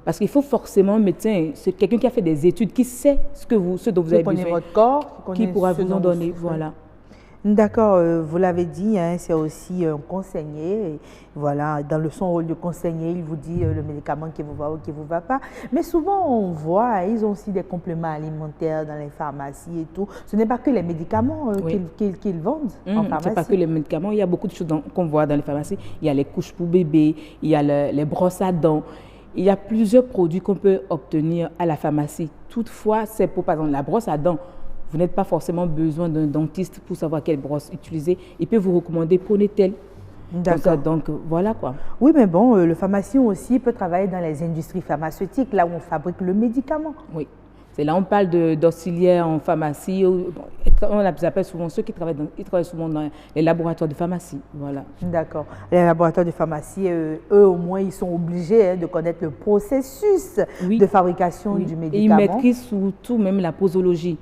Parce qu'il faut forcément un médecin, c'est quelqu'un qui a fait des études, qui sait ce dont vous avez besoin. Qui connaît votre corps, qui pourra vous en donner. Voilà. D'accord, vous l'avez dit, hein, c'est aussi un conseiller. Voilà, dans son rôle de conseiller, il vous dit le médicament qui vous va ou qui ne vous va pas. Mais souvent, on voit, ils ont aussi des compléments alimentaires dans les pharmacies et tout. Ce n'est pas que les médicaments qu'ils vendent en pharmacie. Ce n'est pas que les médicaments, il y a beaucoup de choses qu'on voit dans les pharmacies. Il y a les couches pour bébés, il y a les brosses à dents. Il y a plusieurs produits qu'on peut obtenir à la pharmacie. Toutefois, c'est pour, par exemple, la brosse à dents. Vous n'êtes pas forcément besoin d'un dentiste pour savoir quelle brosse utiliser. Il peut vous recommander, prenez telle. Donc, voilà quoi. Oui, mais bon, le pharmacien aussi peut travailler dans les industries pharmaceutiques, là où on fabrique le médicament. Oui. C'est là on parle d'auxiliaires en pharmacie. On appelle souvent ceux qui travaillent souvent dans les laboratoires de pharmacie. Voilà. D'accord. Les laboratoires de pharmacie, eux au moins, ils sont obligés de connaître le processus de fabrication du médicament. Et ils maîtrisent surtout même la posologie.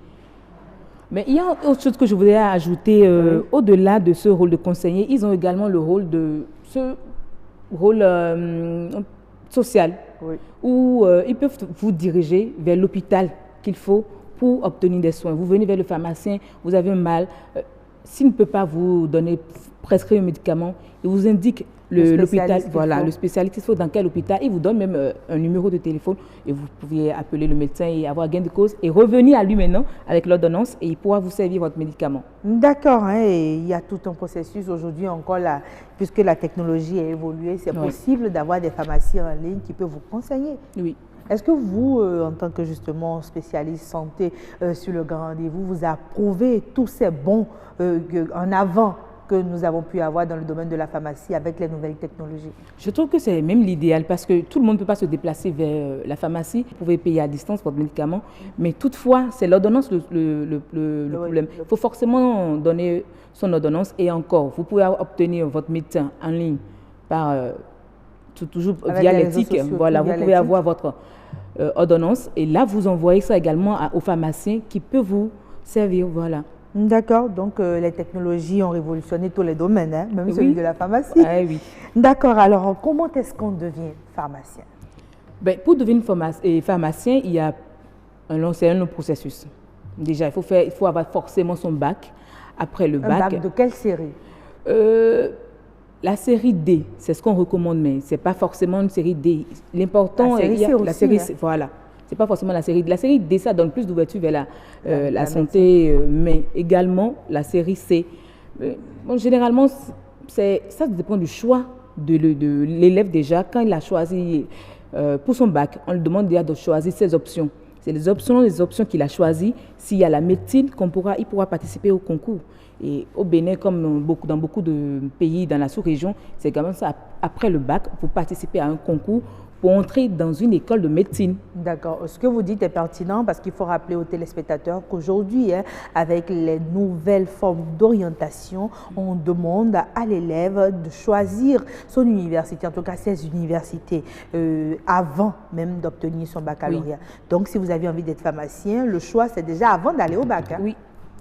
Mais il y a autre chose que je voudrais ajouter. Au-delà de ce rôle de conseiller, ils ont également le rôle de ce rôle social, où ils peuvent vous diriger vers l'hôpital qu'il faut pour obtenir des soins. Vous venez vers le pharmacien, vous avez un mal. S'il ne peut pas vous prescrire un médicament, il vous indique l'hôpital, voilà, le spécialiste qu'il faut dans quel hôpital. Il vous donne même un numéro de téléphone et vous pouvez appeler le médecin et avoir gain de cause et revenir à lui maintenant avec l'ordonnance et il pourra vous servir votre médicament. D'accord, hein, et il y a tout un processus aujourd'hui encore là, puisque la technologie a évolué, c'est possible d'avoir des pharmacies en ligne qui peuvent vous conseiller. Oui. Est-ce que vous, en tant que justement spécialiste santé sur le grand rendez-vous, vous approuvez tous ces bons en avant que nous avons pu avoir dans le domaine de la pharmacie avec les nouvelles technologies? Je trouve que c'est même l'idéal parce que tout le monde ne peut pas se déplacer vers la pharmacie. Vous pouvez payer à distance votre médicament, mais toutefois, c'est l'ordonnance le problème. Il faut forcément donner son ordonnance et encore, vous pouvez obtenir votre médecin en ligne par toujours avec via l'éthique. Voilà, vous pouvez avoir votre ordonnance et là, vous envoyez ça également au pharmacien qui peut vous servir. Voilà. D'accord, donc les technologies ont révolutionné tous les domaines, hein, même celui de la pharmacie. Ah, oui. D'accord, alors comment est-ce qu'on devient pharmacien? Pour devenir pharmacien, il y a un long processus. Déjà, il faut avoir forcément son bac. Après le bac. Un bac de quelle série? La série D, c'est ce qu'on recommande, mais ce n'est pas forcément une série D. L'important est la série C, voilà. Ce n'est pas forcément la série D. La série D, ça donne plus d'ouverture vers la santé, mais également la série C. Généralement, ça dépend du choix de l'élève déjà. Quand il a choisi pour son bac, on lui demande déjà de choisir ses options. C'est les options qu'il a choisies. S'il y a la médecine, il pourra participer au concours. Et au Bénin, comme dans beaucoup de pays dans la sous-région, c'est quand même ça. Après le bac, vous participez à un concours pour entrer dans une école de médecine. D'accord. Ce que vous dites est pertinent parce qu'il faut rappeler aux téléspectateurs qu'aujourd'hui, avec les nouvelles formes d'orientation, on demande à l'élève de choisir son université, en tout cas ses universités, avant même d'obtenir son baccalauréat. Oui. Donc, si vous avez envie d'être pharmacien, le choix, c'est déjà avant d'aller au bac. Hein? Oui.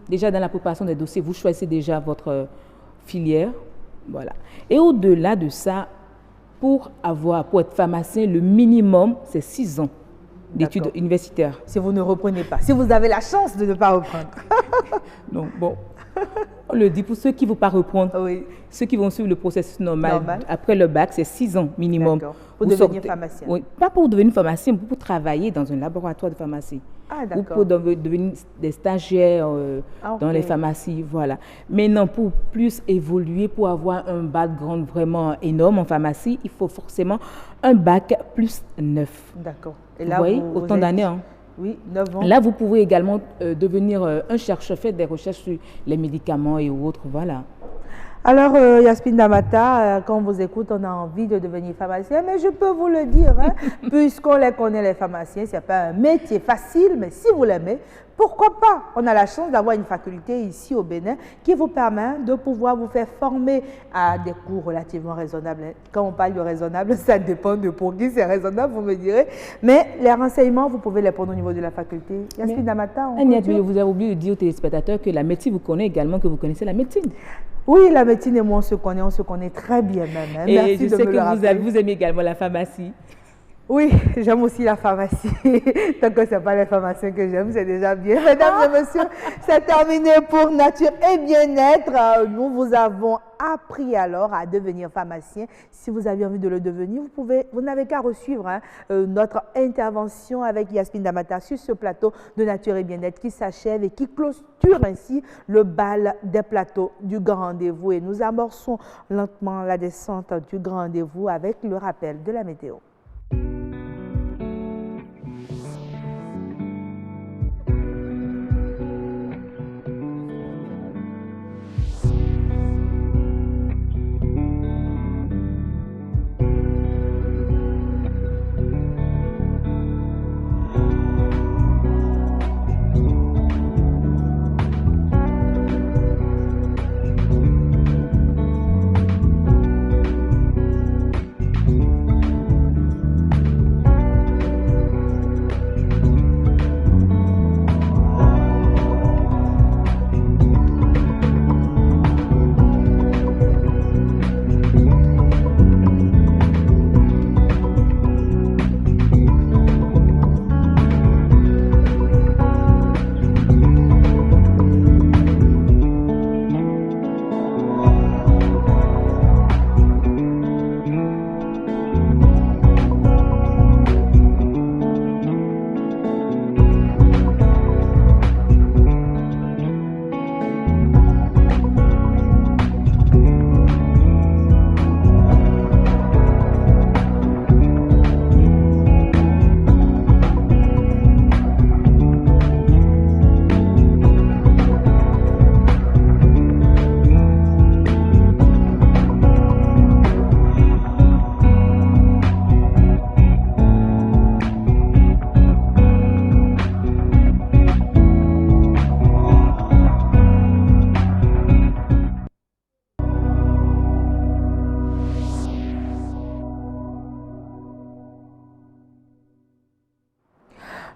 Déjà, dans la préparation des dossiers, vous choisissez déjà votre filière. Voilà. Et au-delà de ça, pour être pharmacien, le minimum, c'est 6 ans d'études universitaires. Si vous ne reprenez pas, si vous avez la chance de ne pas reprendre. Donc, bon, on le dit pour ceux qui ne vont pas reprendre, ceux qui vont suivre le processus normal. Après le bac, c'est 6 ans minimum. Pour devenir pharmacien. Oui, pas pour devenir pharmacien, mais pour travailler dans un laboratoire de pharmacie. Ou pour devenir des stagiaires dans les pharmacies, voilà. Maintenant, pour plus évoluer, pour avoir un background vraiment énorme en pharmacie, il faut forcément un bac plus 9. D'accord. Et là, vous voyez, autant d'années. Hein. Oui, 9 ans. Là, vous pouvez également devenir un chercheur, faire des recherches sur les médicaments et autres, voilà. Alors, Yasmine Damata, quand on vous écoute, on a envie de devenir pharmacien, mais je peux vous le dire, hein, puisqu'on les connaît, les pharmaciens, ce n'est pas un métier facile, mais si vous l'aimez, pourquoi pas? On a la chance d'avoir une faculté ici au Bénin qui vous permet de pouvoir vous faire former à des coûts relativement raisonnables. Quand on parle de raisonnable, ça dépend de pour qui c'est raisonnable, vous me direz. Mais les renseignements, vous pouvez les prendre au niveau de la faculté. Yasmine Damata, vous avez oublié de dire aux téléspectateurs que la médecine vous connaît également, que vous connaissez la médecine. Oui, la médecine et moi, on se connaît très bien même. Hein. Et merci je sais que vous aimez également la pharmacie. Oui, j'aime aussi la pharmacie. Tant que ce n'est pas les pharmaciens que j'aime, c'est déjà bien. Mesdames et messieurs, c'est terminé pour Nature et Bien-être. Nous vous avons appris alors à devenir pharmacien. Si vous avez envie de le devenir, vous n'avez qu'à resuivre notre intervention avec Yasmine Damata sur ce plateau de Nature et Bien-être qui s'achève et qui clôture ainsi le bal des plateaux du Grand Rendez-vous. Et nous amorçons lentement la descente du Grand Rendez-vous avec le rappel de la météo.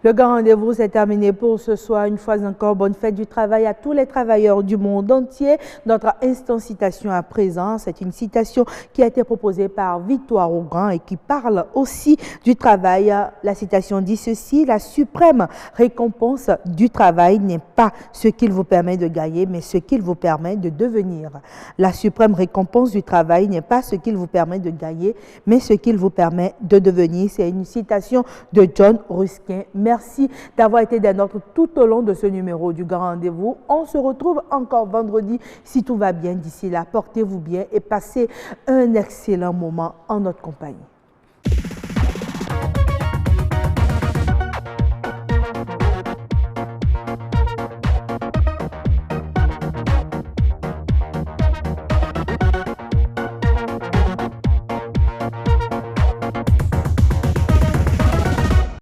Le grand rendez-vous s'est terminé pour ce soir. Une fois encore, bonne fête du travail à tous les travailleurs du monde entier. Notre instant citation à présent, c'est une citation qui a été proposée par Victoire Augrand et qui parle aussi du travail. La citation dit ceci: la suprême récompense du travail n'est pas ce qu'il vous permet de gagner, mais ce qu'il vous permet de devenir. La suprême récompense du travail n'est pas ce qu'il vous permet de gagner, mais ce qu'il vous permet de devenir. C'est une citation de John Ruskin. Merci d'avoir été des nôtres tout au long de ce numéro du Grand Rendez-vous. On se retrouve encore vendredi si tout va bien. D'ici là, portez-vous bien et passez un excellent moment en notre compagnie.